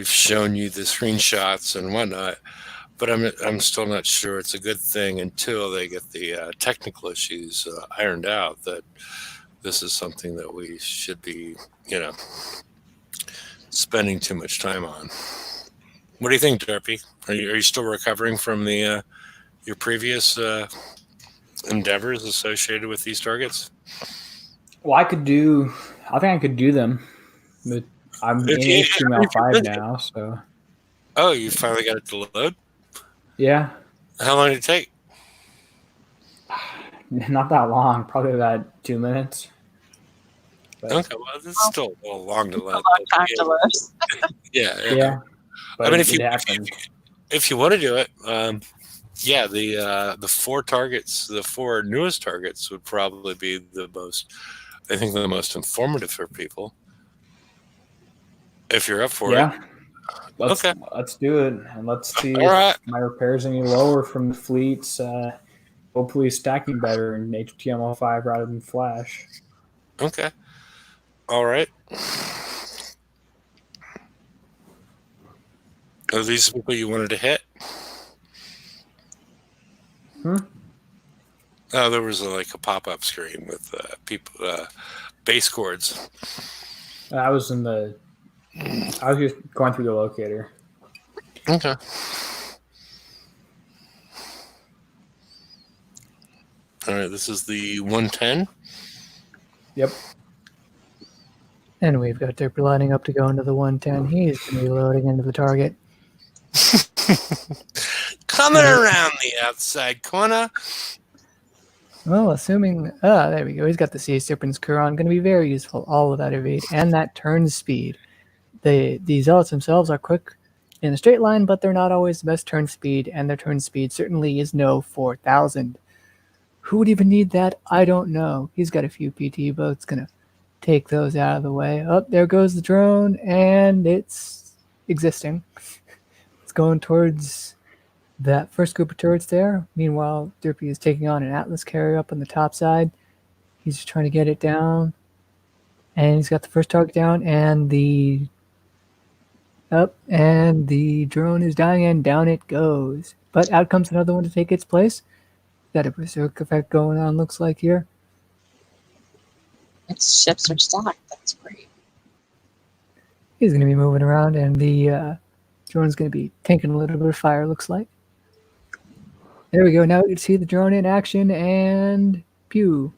shown you the screenshots and whatnot, but I'm still not sure it's a good thing until they get the technical issues ironed out, that this is something that we should be, spending too much time on. What do you think, Derpy? Are you still recovering from the your previous endeavors associated with these targets? Well, I think I could do them. But I'm in HTML5 now, so. Oh, you finally got it to load? Yeah. How long did it take? Not that long, probably about 2 minutes. But, Okay, well, this is still a little long to A load. long time to load. Yeah. but I mean, if you want to do it, the 4 targets, the 4 newest targets would probably be the most informative for people. If you're up for it. Let's do it, and let's see All if my repairs any lower from the fleets. Hopefully, stacking better in HTML5 rather than Flash. Okay. All right. Are these people you wanted to hit? Oh, there was a pop-up screen with people base chords. I was just going through the locator. Okay. All right, this is the 110. Yep. And we've got Derpy lining up to go into the 110. He's going to be loading into the target. Coming around the outside corner. Well, assuming... there we go. He's got the Sea Serpent's Curon. Going to be very useful. All of that evade and that turn speed. The Zealots themselves are quick in a straight line, but they're not always the best turn speed, and their turn speed certainly is no 4,000. Who would even need that? I don't know. He's got a few PT boats. Going to take those out of the way. Oh, there goes the drone, and it's existing. It's going towards that first group of turrets there. Meanwhile, Derpy is taking on an Atlas carrier up on the top side. He's just trying to get it down. And he's got the first target down, and the drone is dying, and down it goes. But out comes another one to take its place. Got a berserk effect going on, looks like here. Its ships are stacked. That's great. He's going to be moving around, and the drone's going to be taking a little bit of fire, looks like. There we go. Now you can see the drone in action, and pew.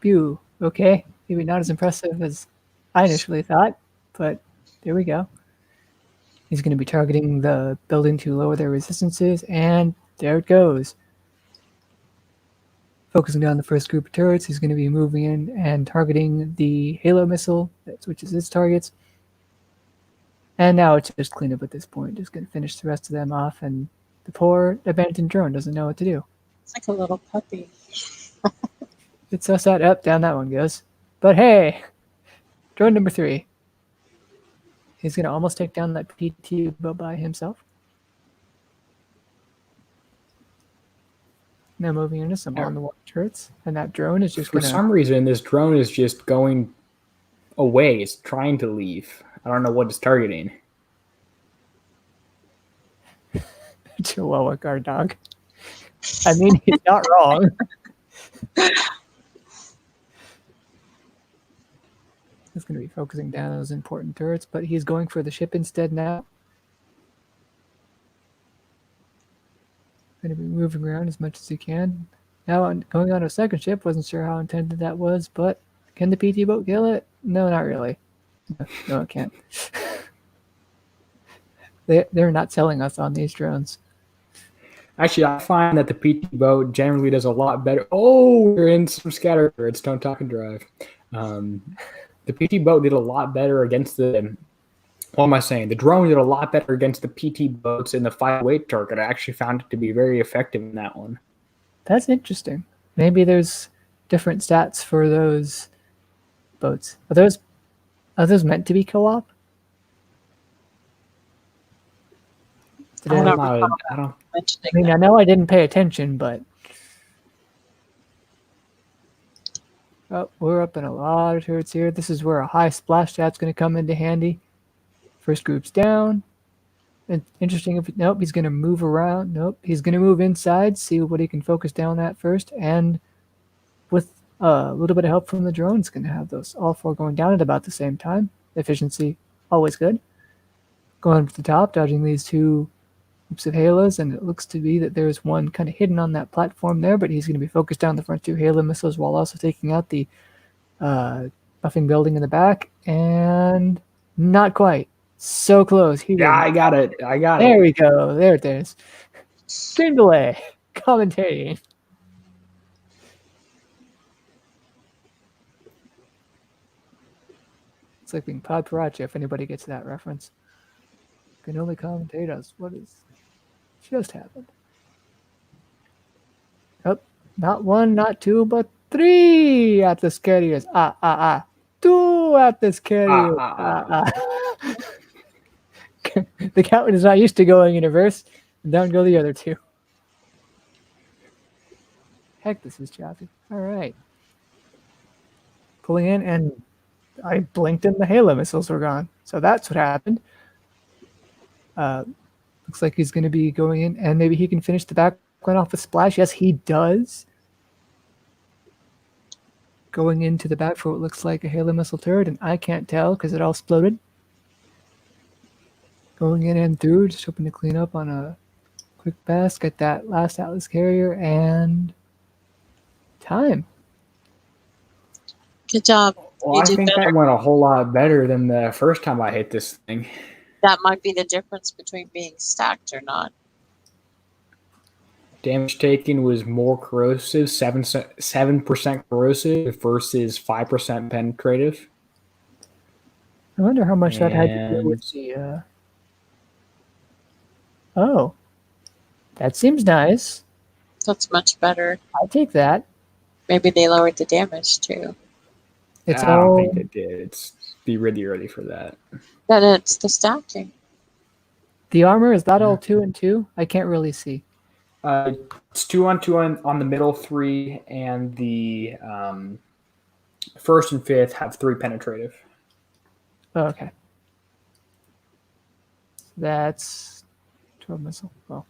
Pew. Okay. Maybe not as impressive as I initially thought, but there we go. He's going to be targeting the building to lower their resistances, and there it goes. Focusing down the first group of turrets, he's going to be moving in and targeting the Halo missile that switches its targets. And now it's just cleanup at this point. Just going to finish the rest of them off, and the poor abandoned drone doesn't know what to do. It's like a little puppy. It's so sad. Up, down that one goes. But hey, drone number 3. He's going to almost take down that PT boat by himself. Now moving into some on the water turrets, and that drone is just for some reason this drone is just going away. It's trying to leave. I don't know what it's targeting. Chihuahua guard dog. I mean, he's not wrong. He's going to be focusing down on those important turrets, but he's going for the ship instead now. Going to be moving around as much as he can. Now going on a second ship, wasn't sure how intended that was, but can the PT boat kill it? No, not really. No, it can't. They're not selling us on these drones. Actually, I find that the PT boat generally does a lot better. Oh, we're in some scatter turrets. Don't talk and drive. The PT boat did a lot better against the... What am I saying? The drone did a lot better against the PT boats in the 508 target. I actually found it to be very effective in that one. That's interesting. Maybe there's different stats for those boats. Are those meant to be co-op? I mean, I know I didn't pay attention, but we're up in a lot of turrets here. This is where a high splash stat's going to come into handy. First group's down. Interesting. Nope, he's going to move around. Nope, he's going to move inside, see what he can focus down at first. And with a little bit of help from the drone, it's going to have those all 4 going down at about the same time. efficiency, always good. Going to the top, dodging these two groups of halos, and it looks to be that there's one kind of hidden on that platform there, but he's going to be focused down the front two halo missiles while also taking out the buffing building in the back, and not quite. So close. I got it. There we go. There it is. Stream delay. Commentating. It's like being paparazzi if anybody gets that reference. Can only commentate us. What is just happened? Oh, not one, not two, but three Atlas carriers. Two Atlas carriers. The captain is not used to going in reverse, and down go the other two. Heck, this is choppy. All right. Pulling in, and I blinked and the Halo missiles were gone. So that's what happened. Looks like he's going to be going in, and maybe he can finish the back one off a splash. Yes, he does. Going into the back for what looks like a Halo missile turret, and I can't tell because it all exploded. Going in and through, just hoping to clean up on a quick pass, get that last Atlas carrier, and time. Good job. Well, I think that went a whole lot better than the first time I hit this thing. That might be the difference between being stacked or not. Damage taken was more corrosive, 7% corrosive versus 5% penetrative. I wonder how much that had to do with the... Oh, that seems nice. That's much better. I'll take that. Maybe they lowered the damage too. I don't think they did. It's be really early for that. Then it's the stacking. The armor, is that all 2 and 2? I can't really see. It's 2 on 2 on the middle 3, and the first and fifth have 3 penetrative. Oh, okay. That's 12 missile. Well.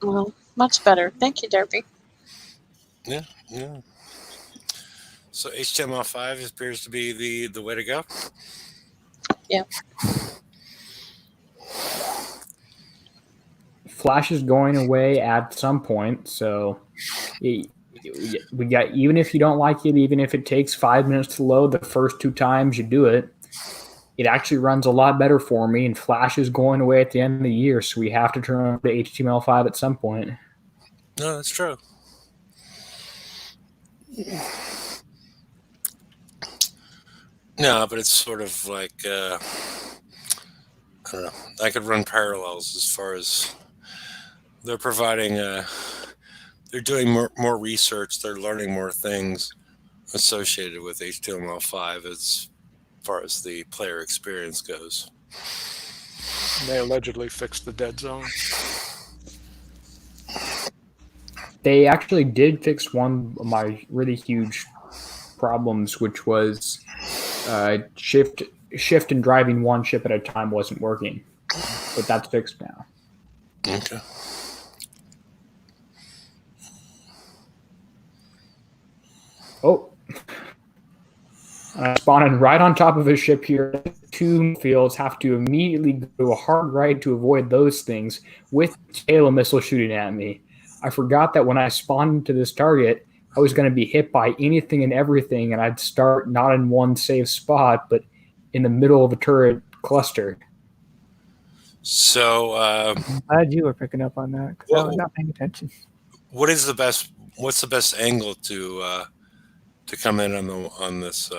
Well, much better. Thank you, Derby. Yeah. So HTML5 appears to be the way to go. Yeah. Flash is going away at some point, so we got, even if you don't like it, even if it takes 5 minutes to load the first 2 times you do it, it actually runs a lot better for me, and Flash is going away at the end of the year, so we have to turn on to HTML5 at some point. No, that's true. No, but it's sort of like, I don't know, I could run parallels as far as they're providing, they're doing more research, they're learning more things associated with HTML5 as far as the player experience goes. They allegedly fixed the dead zone. They actually did fix one of my really huge problems, which was shift and driving one ship at a time wasn't working. But that's fixed now. Okay. Oh. Spawning right on top of a ship here. 2 fields have to immediately go a hard right to avoid those things with Halo missile shooting at me. I forgot that when I spawned into this target, I was going to be hit by anything and everything, and I'd start not in one safe spot, but in the middle of a turret cluster. So I'm glad you were picking up on that, because I was not paying attention. what's the best angle to come in on this?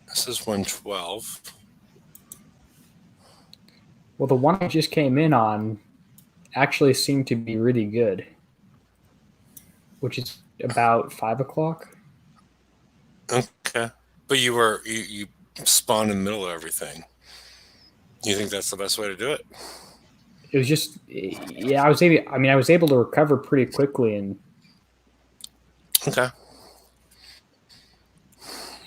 This is 112. Well, the one I just came in on actually seemed to be really good, which is about 5 o'clock. Okay, but you spawned in the middle of everything. You think that's the best way to do it? It was just, yeah, I was able to recover pretty quickly, and okay.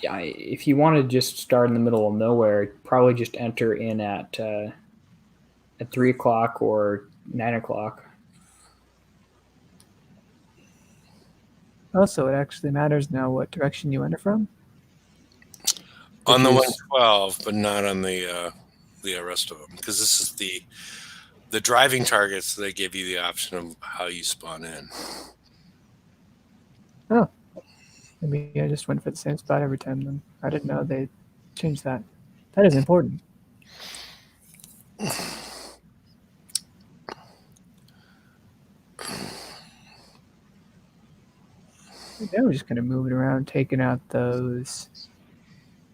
if you want to just start in the middle of nowhere, probably just enter in at 3 o'clock or 9 o'clock. Also, it actually matters now what direction you enter from. On the Which is- 112, but not on the rest of them, because this is the driving targets. They give you the option of how you spawn in. Maybe I just went for the same spot every time. Then I didn't know they changed that. That is important. Now we're just gonna move it around, taking out those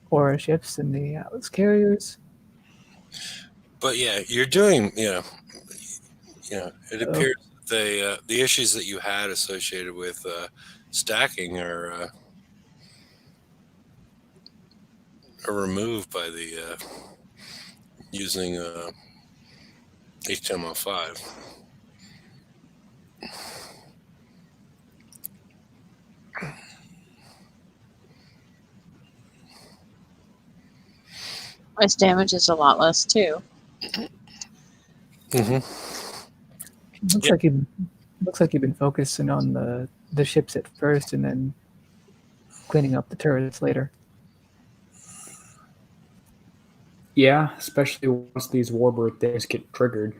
aura ships and the Atlas carriers. But yeah, you're doing, it appears that the issues that you had associated with stacking are removed by the using HTML5. Ice damage is a lot less too. Mm-hmm. Looks like you've been focusing on the ships at first and then cleaning up the turrets later. Yeah, especially once these warbird things get triggered.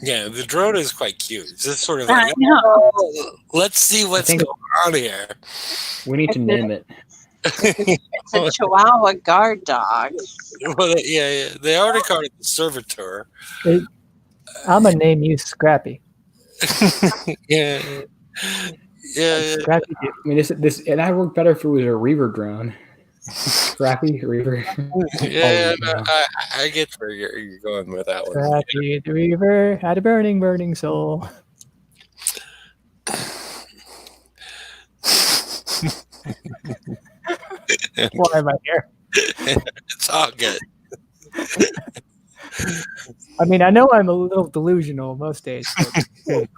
Yeah, the drone is quite cute. It's just sort of I like, know. oh, let's see what's think- going on here. We need to name it. It's a Chihuahua guard dog. Well, yeah, they already called it the servitor. I'm gonna name you Scrappy. Yeah. Scrappy. I mean, this and that worked better if it was a Reaver drone. Scrappy Reaver. Yeah, Oh, no. I get where you're going with that one. Scrappy the Reaver had a burning soul. Why am I here? It's all good. I mean, I know I'm a little delusional most days. But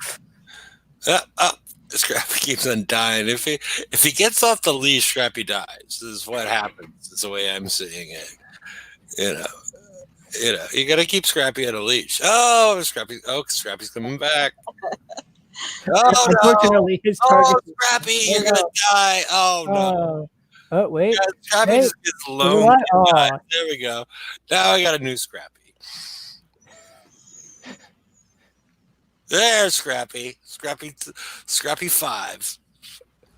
Scrappy keeps on dying. If he gets off the leash, Scrappy dies. This is what happens. It's the way I'm seeing it. You gotta keep Scrappy on a leash. Scrappy's coming back. Oh no! unfortunately, his target. Oh, Scrappy, you're gonna die. Oh no! Oh, wait. Yeah, Scrappy Hey, just gets lonely. what? Oh. There we go. Now I got a new Scrappy. There's Scrappy. Scrappy 5.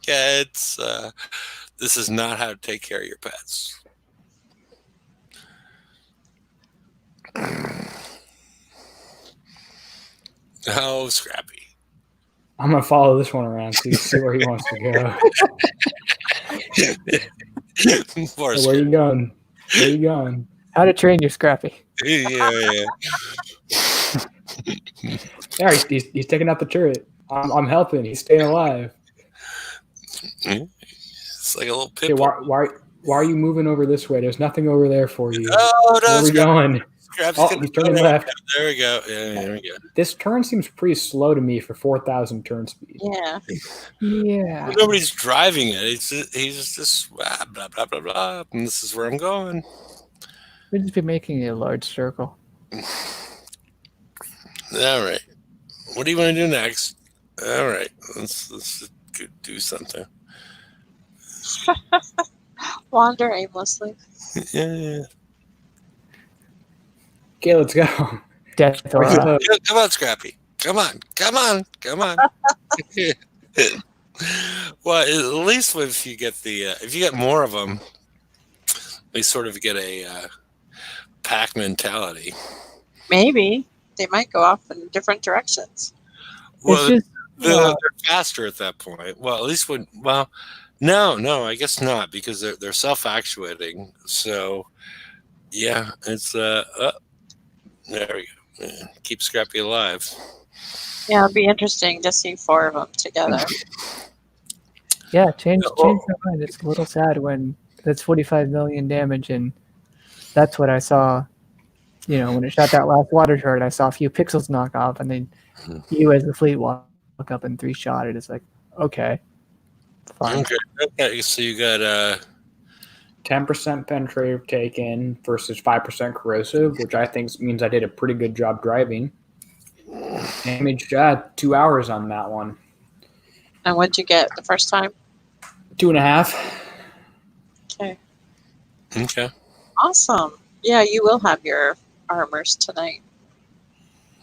Yeah, it's this is not how to take care of your pets. Oh, Scrappy. I'm gonna follow this one around to see where he wants to go. Poor Where you going? Where you going? How to train your Scrappy. Yeah. There, he's taking out the turret. I'm helping. He's staying alive. It's like a little Okay, pit bull. why are you moving over this way? There's nothing over there for you. Oh no, Where are we going? Scrappy's Oh, gonna he's turning go left. There we go. Yeah, there we go. This turn seems pretty slow to me for 4,000 turn speed. Yeah. Yeah. Well, nobody's driving it. He's just blah blah blah blah, and this is where I'm going. We'd just be making a large circle. All right. What do you want to do next? All right. Let's do something. Wander aimlessly. Yeah. Okay, let's go. Death or Where's alive. the- Come on, Scrappy. Come on. Well, at least if you get if you get more of them, they sort of get a pack mentality. Maybe they might go off in different directions. Well, It's just they're faster at that point. Well, at least no, I guess not, because they're self-actuating. So yeah, it's there we go. Yeah, keep Scrappy alive. Yeah, it'll be interesting to see 4 of them together. change my mind. It's a little sad when that's 45 million damage and That's what I saw. You know, when it shot that last water turret, I saw a few pixels knock off, and then you as the fleet walk up and 3-shot it. It's like, okay, fine. Okay. So you got 10% penetrative taken versus 5% corrosive, which I think means I did a pretty good job driving. Damage 2 hours on that one. And what'd you get the first time? 2.5. Okay. okay. Awesome. Yeah, you will have your armors tonight.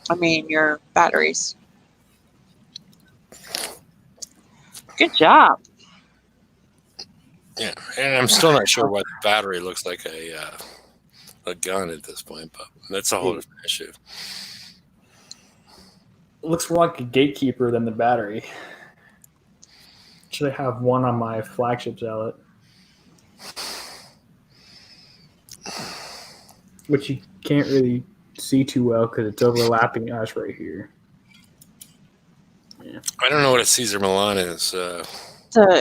I mean, your batteries. Good job. Yeah, and I'm still not sure why the battery looks like a gun at this point, but that's a whole different issue. Looks more like a gatekeeper than the battery. Should I have one on my flagship zealot? Which you can't really see too well because it's overlapping us right here. Yeah. I don't know what a Caesar Milan is. So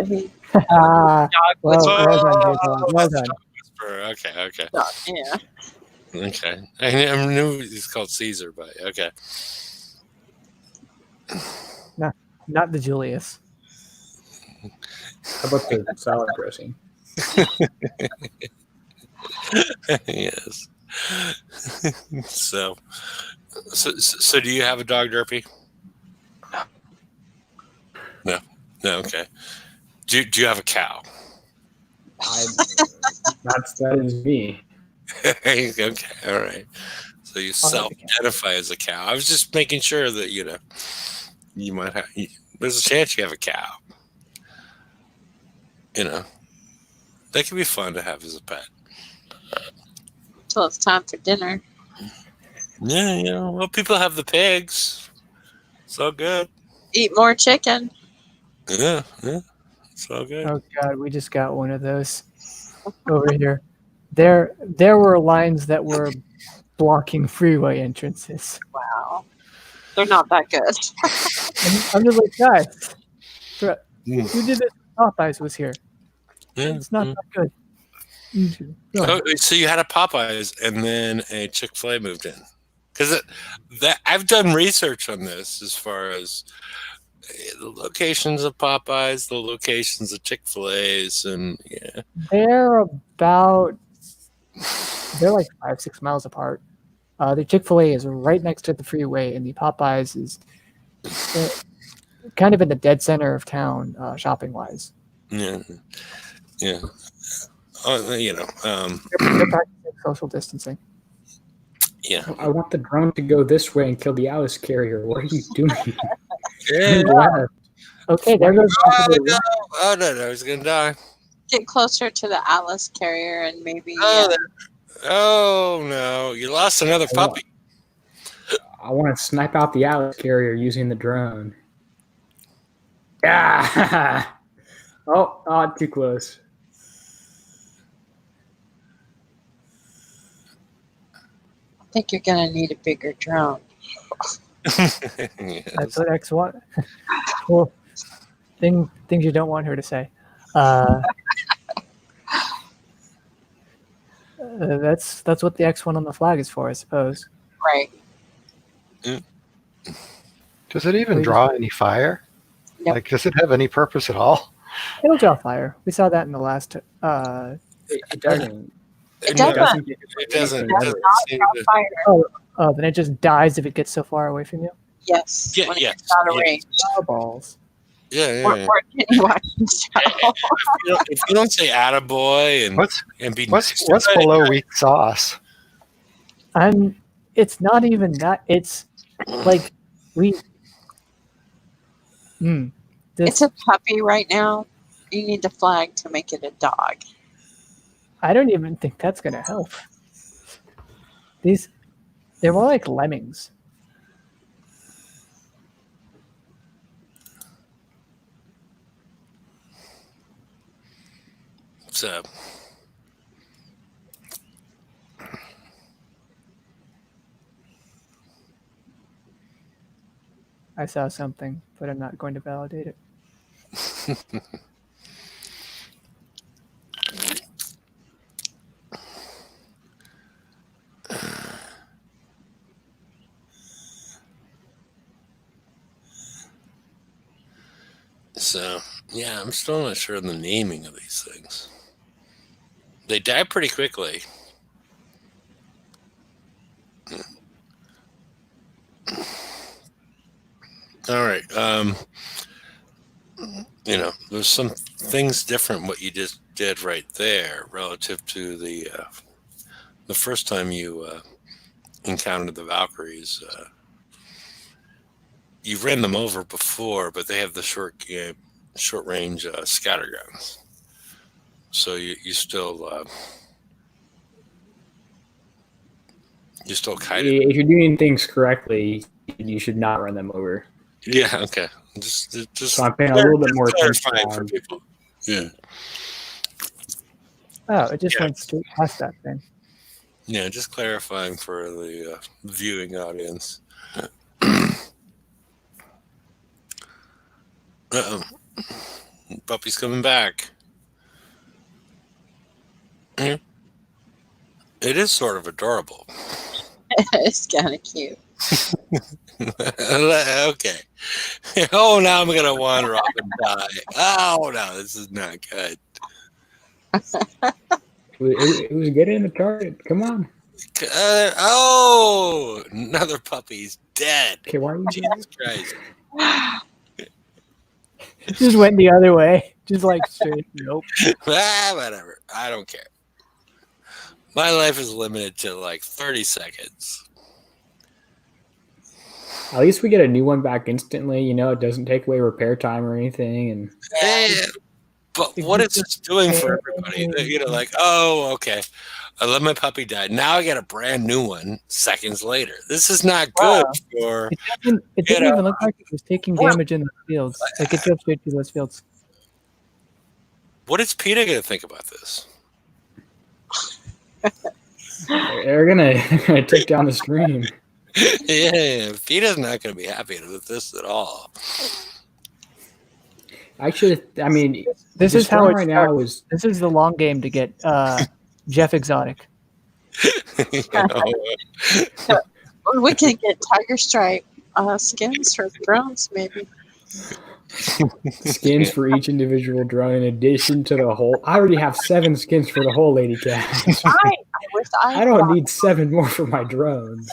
he Ah, well whisperer. done, Hazel. Well done. Okay. Yeah. Okay. I knew he's called Caesar, but okay. Not the Julius. How about the salad dressing? Yes. So do you have a dog, Derpy? No. Okay. Do you have a cow? That is me. Okay. All right. So you self-identify as a cow. I was just making sure that you might have. There's a chance you have a cow. That could be fun to have as a pet. Till it's time for dinner. Yeah. Well, people have the pigs. So good. Eat more chicken. Yeah. So good. Oh God, we just got one of those over here. There were lines that were blocking freeway entrances. Wow. They're not that good. I'm just like, guys, who did this? Popeyes was here. Yeah. It's not that good. Oh, so you had a Popeyes and then a Chick-fil-A moved in, because I've done research on this as far as the locations of Popeyes, the locations of Chick-fil-A's, and yeah, They're like 5-6 miles apart. The Chick-fil-A is right next to the freeway, and the Popeyes is kind of in the dead center of town, shopping wise. yeah. They're practicing social distancing. Yeah. I want the drone to go this way and kill the Alice carrier. What are you doing? Yeah. Okay, there goes. Oh no, he's gonna die. Get closer to the Atlas carrier and maybe. Oh no, you lost another puppy. I want to snipe out the Alice carrier using the drone. Ah! Oh, too close. I think you're going to need a bigger drone. Yes. That's what X want. Well, things you don't want her to say. That's what the X1 on the flag is for, I suppose. Right. Does it even draw any fire? Nope. Like, does it have any purpose at all? It'll draw fire. We saw that in the last. It doesn't. It doesn't. It doesn't. It does not draw fire. Oh, then it just dies if it gets so far away from you. Yes. Yeah, when it yes, gets out of yes. range. Oh, balls. Yeah. Or can you watch the show? If you don't say "attaboy" and be What's nice to below weak sauce? It's not even that. It's like we. It's a puppy right now. You need the flag to make it a dog. I don't even think that's gonna help. They're more like lemmings. So, I saw something, but I'm not going to validate it. So, yeah, I'm still not sure of the naming of these things. They die pretty quickly. All right. There's some things different what you just did right there relative to the first time you encountered the Valkyries. You ran them over before, but they have the short range scatter guns. So you still kited. If you're doing things correctly, you should not run them over. Yeah. Okay. Just So I'm paying a little bit more attention for people. Yeah. Oh, it just went straight past that thing. Yeah, just clarifying for the viewing audience. Uh-oh. Puppy's coming back. It is sort of adorable. It's kind of cute. Okay. Oh, now I'm going to wander off and die. Oh, no, this is not good. It was getting the target. Come on. Another puppy's dead. Okay, why are you Jesus Christ. Just went the other way. Just like straight. Nope. Whatever. I don't care. My life is limited to like 30 seconds. At least we get a new one back instantly. It doesn't take away repair time or anything. And but what is this doing for everybody? Like, oh, okay. I let my puppy die. Now I get a brand new one seconds later. This is not good for. It didn't even look like it was taking damage in the fields. Like it drove straight through those fields. What is PETA going to think about this? they're gonna take down the stream. Yeah, PETA's not going to be happy with this at all. Actually, I mean, This is how it right starts. now is. This is the long game to get Jeff Exotic. We can get tiger stripe skins for drones, maybe. Skins for each individual drone in addition to the whole. I already have 7 skins for the whole Lady Cat. I wish I don't need 7 more for my drones.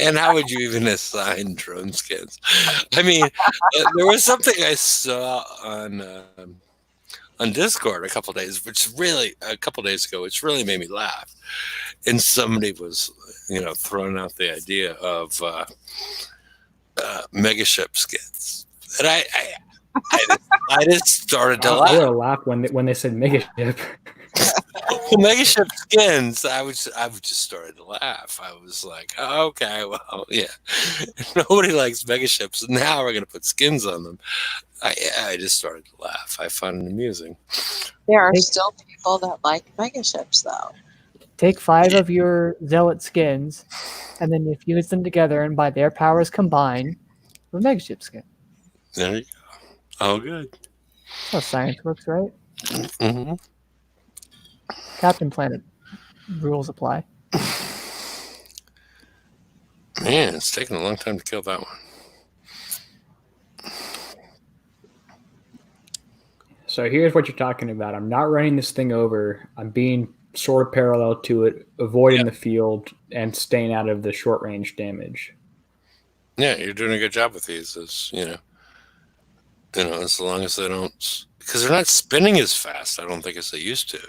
And how would you even assign drone skins? I mean, there was something I saw on Discord a couple days ago, which really made me laugh. And somebody was, throwing out the idea of megaship skins, and I just started to laugh. I would laugh when they said megaship. Megaship skins. I just started to laugh. I was like, oh, okay, well, yeah. Nobody likes megaships. Now we're gonna put skins on them. I just started to laugh. I found it amusing. There are still people that like megaships, though. Take 5 of your zealot skins, and then you fuse them together, and by their powers combine, a megaship skin. There you go. Oh, good. That's how science works, right? Mm-hmm. Captain Planet rules apply. Man, it's taken a long time to kill that one. So here's what you're talking about. I'm not running this thing over. I'm being sort of parallel to it, avoiding the field and staying out of the short range damage. Yeah, you're doing a good job with these. As as long as they don't, because they're not spinning as fast. I don't think as they used to.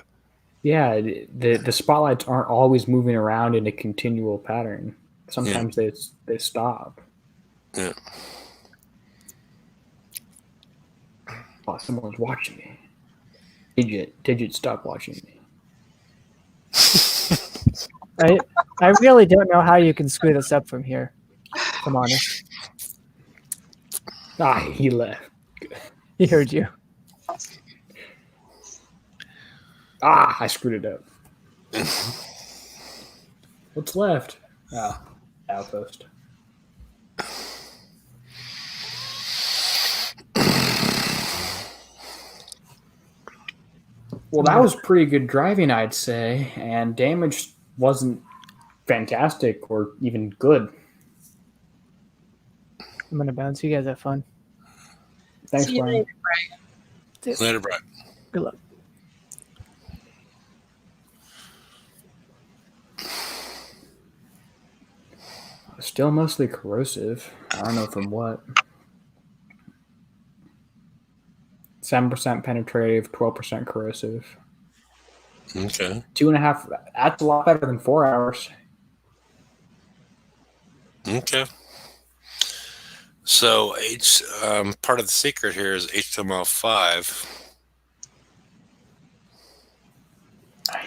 Yeah, the spotlights aren't always moving around in a continual pattern. Sometimes they stop. Yeah. Oh, someone's watching me. Digit, stop watching me. I really don't know how you can screw this up from here. If I'm honest. He left. He heard you. I screwed it up. What's left? Outpost. Well, that was pretty good driving, I'd say, and damage wasn't fantastic or even good. I'm gonna bounce. You guys have fun. Thanks, See you Brian. later. Later, Brian. Good luck. Still mostly corrosive. I don't know from what. 7% penetrative, 12% corrosive. Okay. 2.5. That's a lot better than 4 hours. Okay. So part of the secret here is HTML5.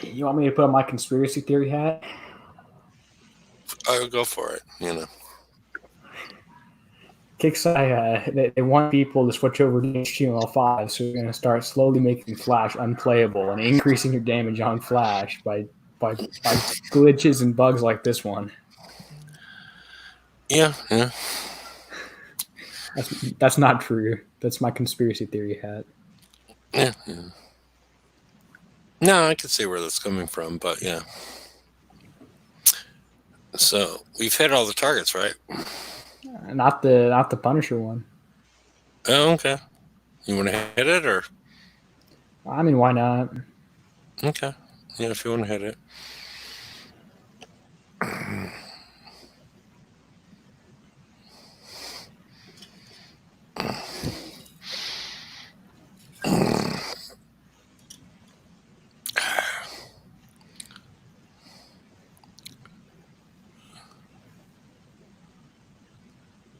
You want me to put on my conspiracy theory hat? I'll go for it. You know. Kicksai, they want people to switch over to HTML5, so you're going to start slowly making Flash unplayable and increasing your damage on Flash by glitches and bugs like this one. Yeah. That's not true. That's my conspiracy theory hat. Yeah. No, I can see where that's coming from, but yeah. So we've hit all the targets, right? Not the Punisher one. Oh, okay. You want to hit it, or I mean, why not? okay? Yeah, if you want to hit it.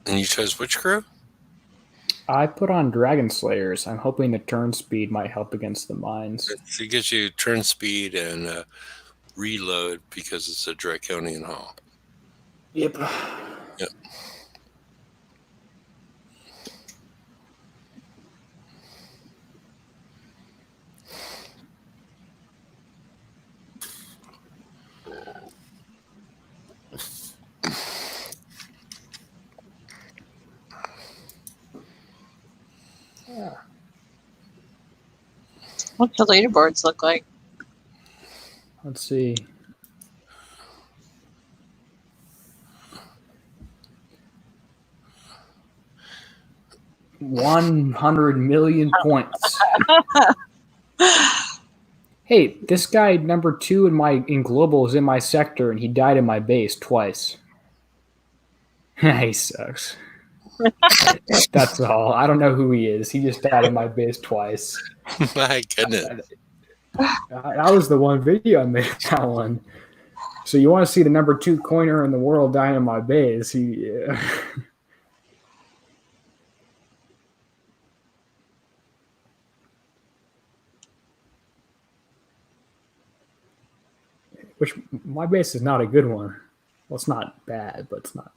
And you chose which crew? I put on Dragon Slayers. I'm hoping the turn speed might help against the mines. It gives you turn speed and reload because it's a Draconian Hall. Yep. Yep. What's the leaderboards look like? Let's see. $100 million points. Hey, this guy number 2 in global is in my sector, and he died in my base twice. He sucks. That's all. I don't know who he is. He just died in my base twice. My goodness. That was the one video I made of that one. So you want to see the number 2 coiner in the world dying in my base? Which my base is not a good one. Well, it's not bad, but it's not.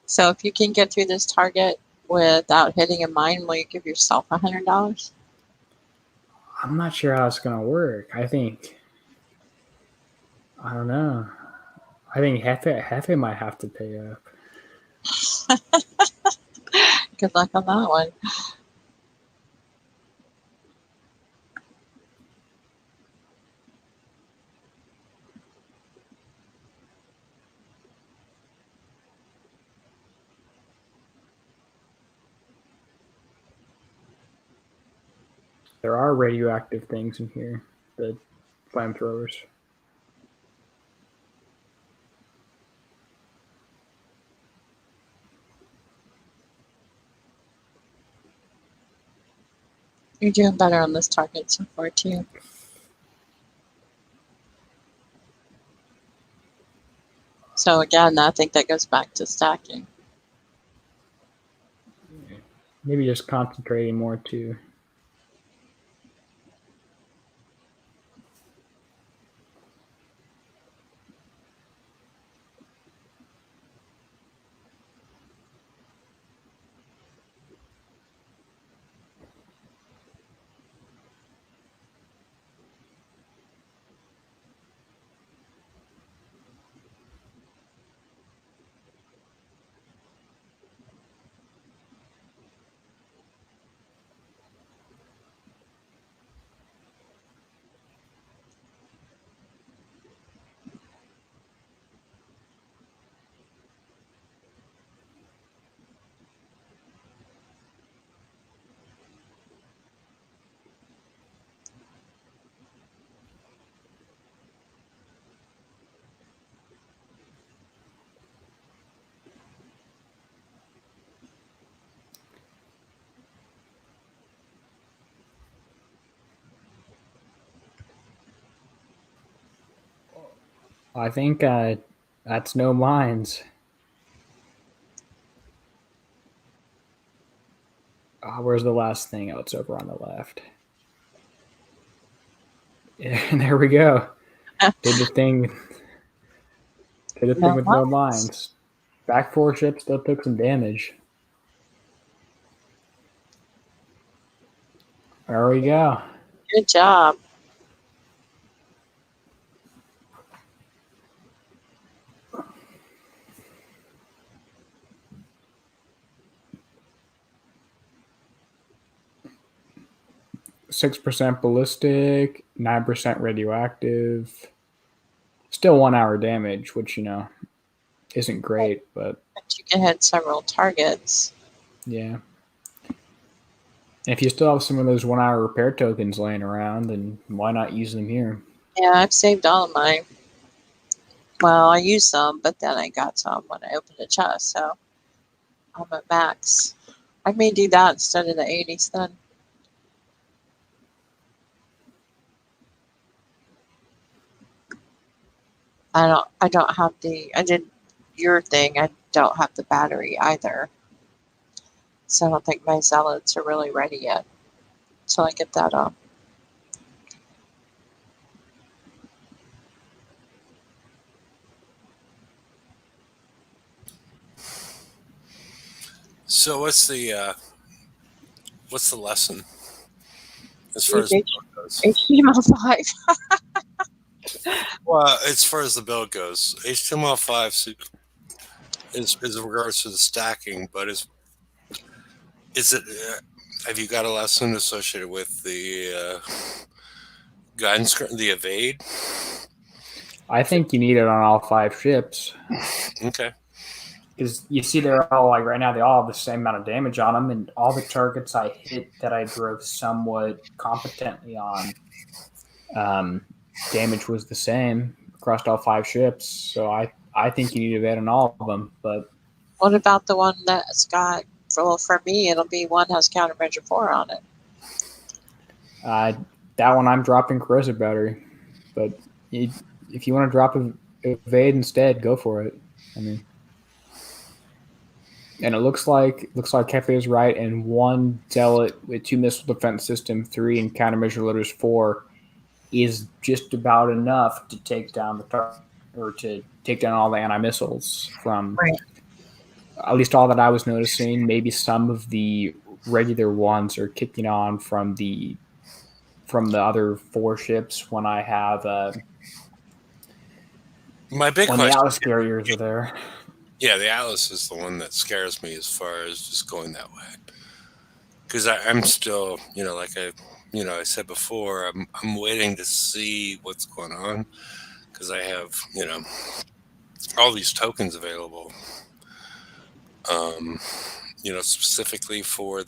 So if you can get through this target without hitting a mine, will you give yourself $100? I'm not sure how it's gonna work. I don't know. I think Hefe might have to pay up. Good luck on that one. There are radioactive things in here, the flamethrowers. You're doing better on this target so far too. So again, I think that goes back to stacking. Maybe just concentrating more too. I think that's no mines. Where's the last thing? Oh, it's over on the left. And there we go. Did the thing. Did the thing No with no mines. mines. Back 4 ships still took some damage. There we go. Good job. %6 ballistic, 9% radioactive. Still 1 hour damage, which, isn't great, but But you can hit several targets. yeah. And if you still have some of those 1 hour repair tokens laying around, then why not use them here? Yeah, I've saved all of mine. Well, I used some, but then I got some when I opened the chest, so I'm at max. I may do that instead of the 80s then. I don't have I did your thing. I don't have the battery either. So I don't think my zealots are really ready yet. So I get that up. So what's the lesson as far as the build goes? HTML5. Well, as far as the build goes, HTML5 is in regards to the stacking, but is it? Have you got a lesson associated with the guidance, the evade? I think you need it on all 5 ships. Okay. Because you see they're all, like, right now, they all have the same amount of damage on them, and all the targets I hit that I drove somewhat competently on, damage was the same across all 5 ships. So I think you need to bet on all of them. But What about the one that's got, well, for me, it'll be one has countermeasure 4 on it. that one I'm dropping corrosive battery. But if you want to drop evade instead, go for it. I mean, and it looks like Kefe is right. And 1 zealot with 2 missile defense system, 3 and countermeasure loaders 4 is just about enough to take down the target, or to take down all the anti-missiles from, Right. at least all that I was noticing. Maybe some of the regular ones are kicking on from the other 4 ships when I have My big when the question. Atlas carriers are there. Yeah, the Atlas is the one that scares me as far as just going that way. Because I'm still, like I said before, I'm waiting to see what's going on, because I have, all these tokens available. Specifically for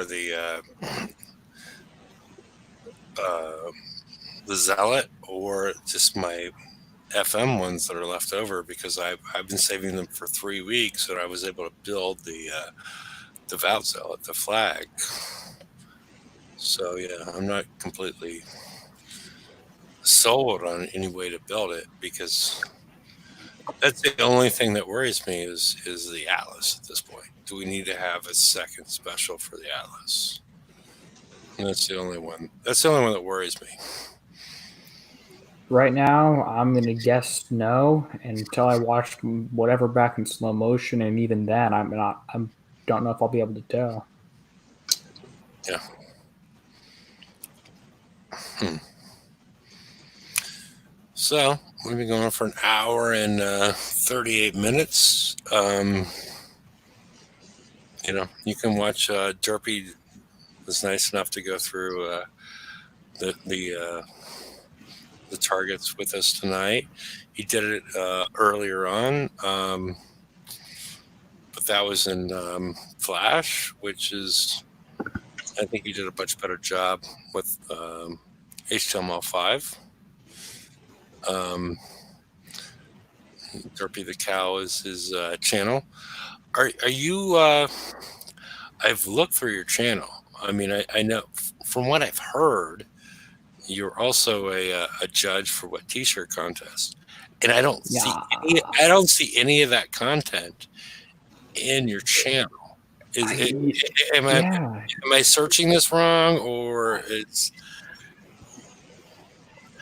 the the zealot, or just my FM ones that are left over, because I've been saving them for 3 weeks, and I was able to build the devout zealot, the flag. So yeah, I'm not completely sold on any way to build it, because that's the only thing that worries me is the Atlas at this point. Do we need to have a second special for the Atlas? And that's the only one. That's the only one that worries me. Right now, I'm going to guess no until I watch whatever back in slow motion, and even then, I don't know if I'll be able to tell. Yeah. So we've been going for an hour and 38 minutes. You can watch Derpy was nice enough to go through the targets with us tonight. He did it earlier on, but that was in Flash, which is, I think he did a much better job with HTML5. Derpy the Cow is his channel. Are you? I've looked through your channel. I mean, I know from what I've heard, you're also a judge for what T-shirt contest, and I don't see any of that content in your channel. Am I searching this wrong, or it's?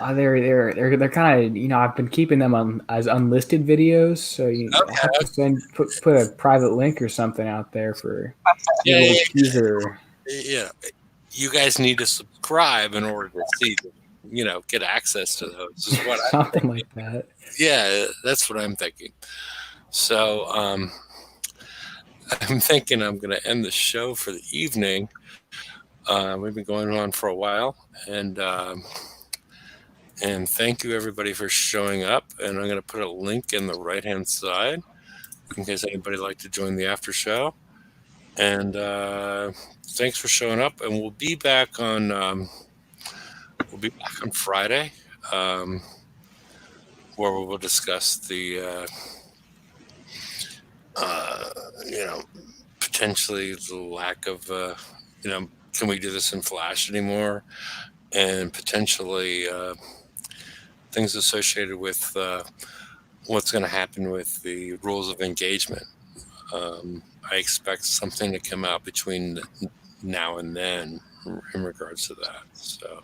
They're kind of, I've been keeping them on as unlisted videos, so I'll have to put a private link or something out there for teaser. Yeah, you guys need to subscribe in order to see, get access to those. Is what something like that. Yeah, that's what I'm thinking. So I'm thinking I'm going to end the show for the evening. We've been going on for a while, and thank you everybody for showing up. And I'm going to put a link in the right-hand side in case anybody would like to join the after show. And thanks for showing up. And we'll be back on Friday, where we will discuss the potentially the lack of can we do this in Flash anymore, and potentially things associated with what's going to happen with the rules of engagement. I expect something to come out between now and then in regards to that. So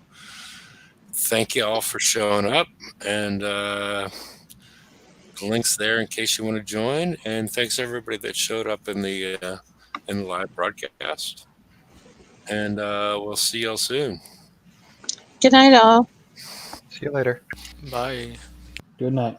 thank you all for showing up, and the link's there in case you want to join. And thanks everybody that showed up in the live broadcast. And we'll see y'all soon. Good night, all. See you later. Bye. Good night.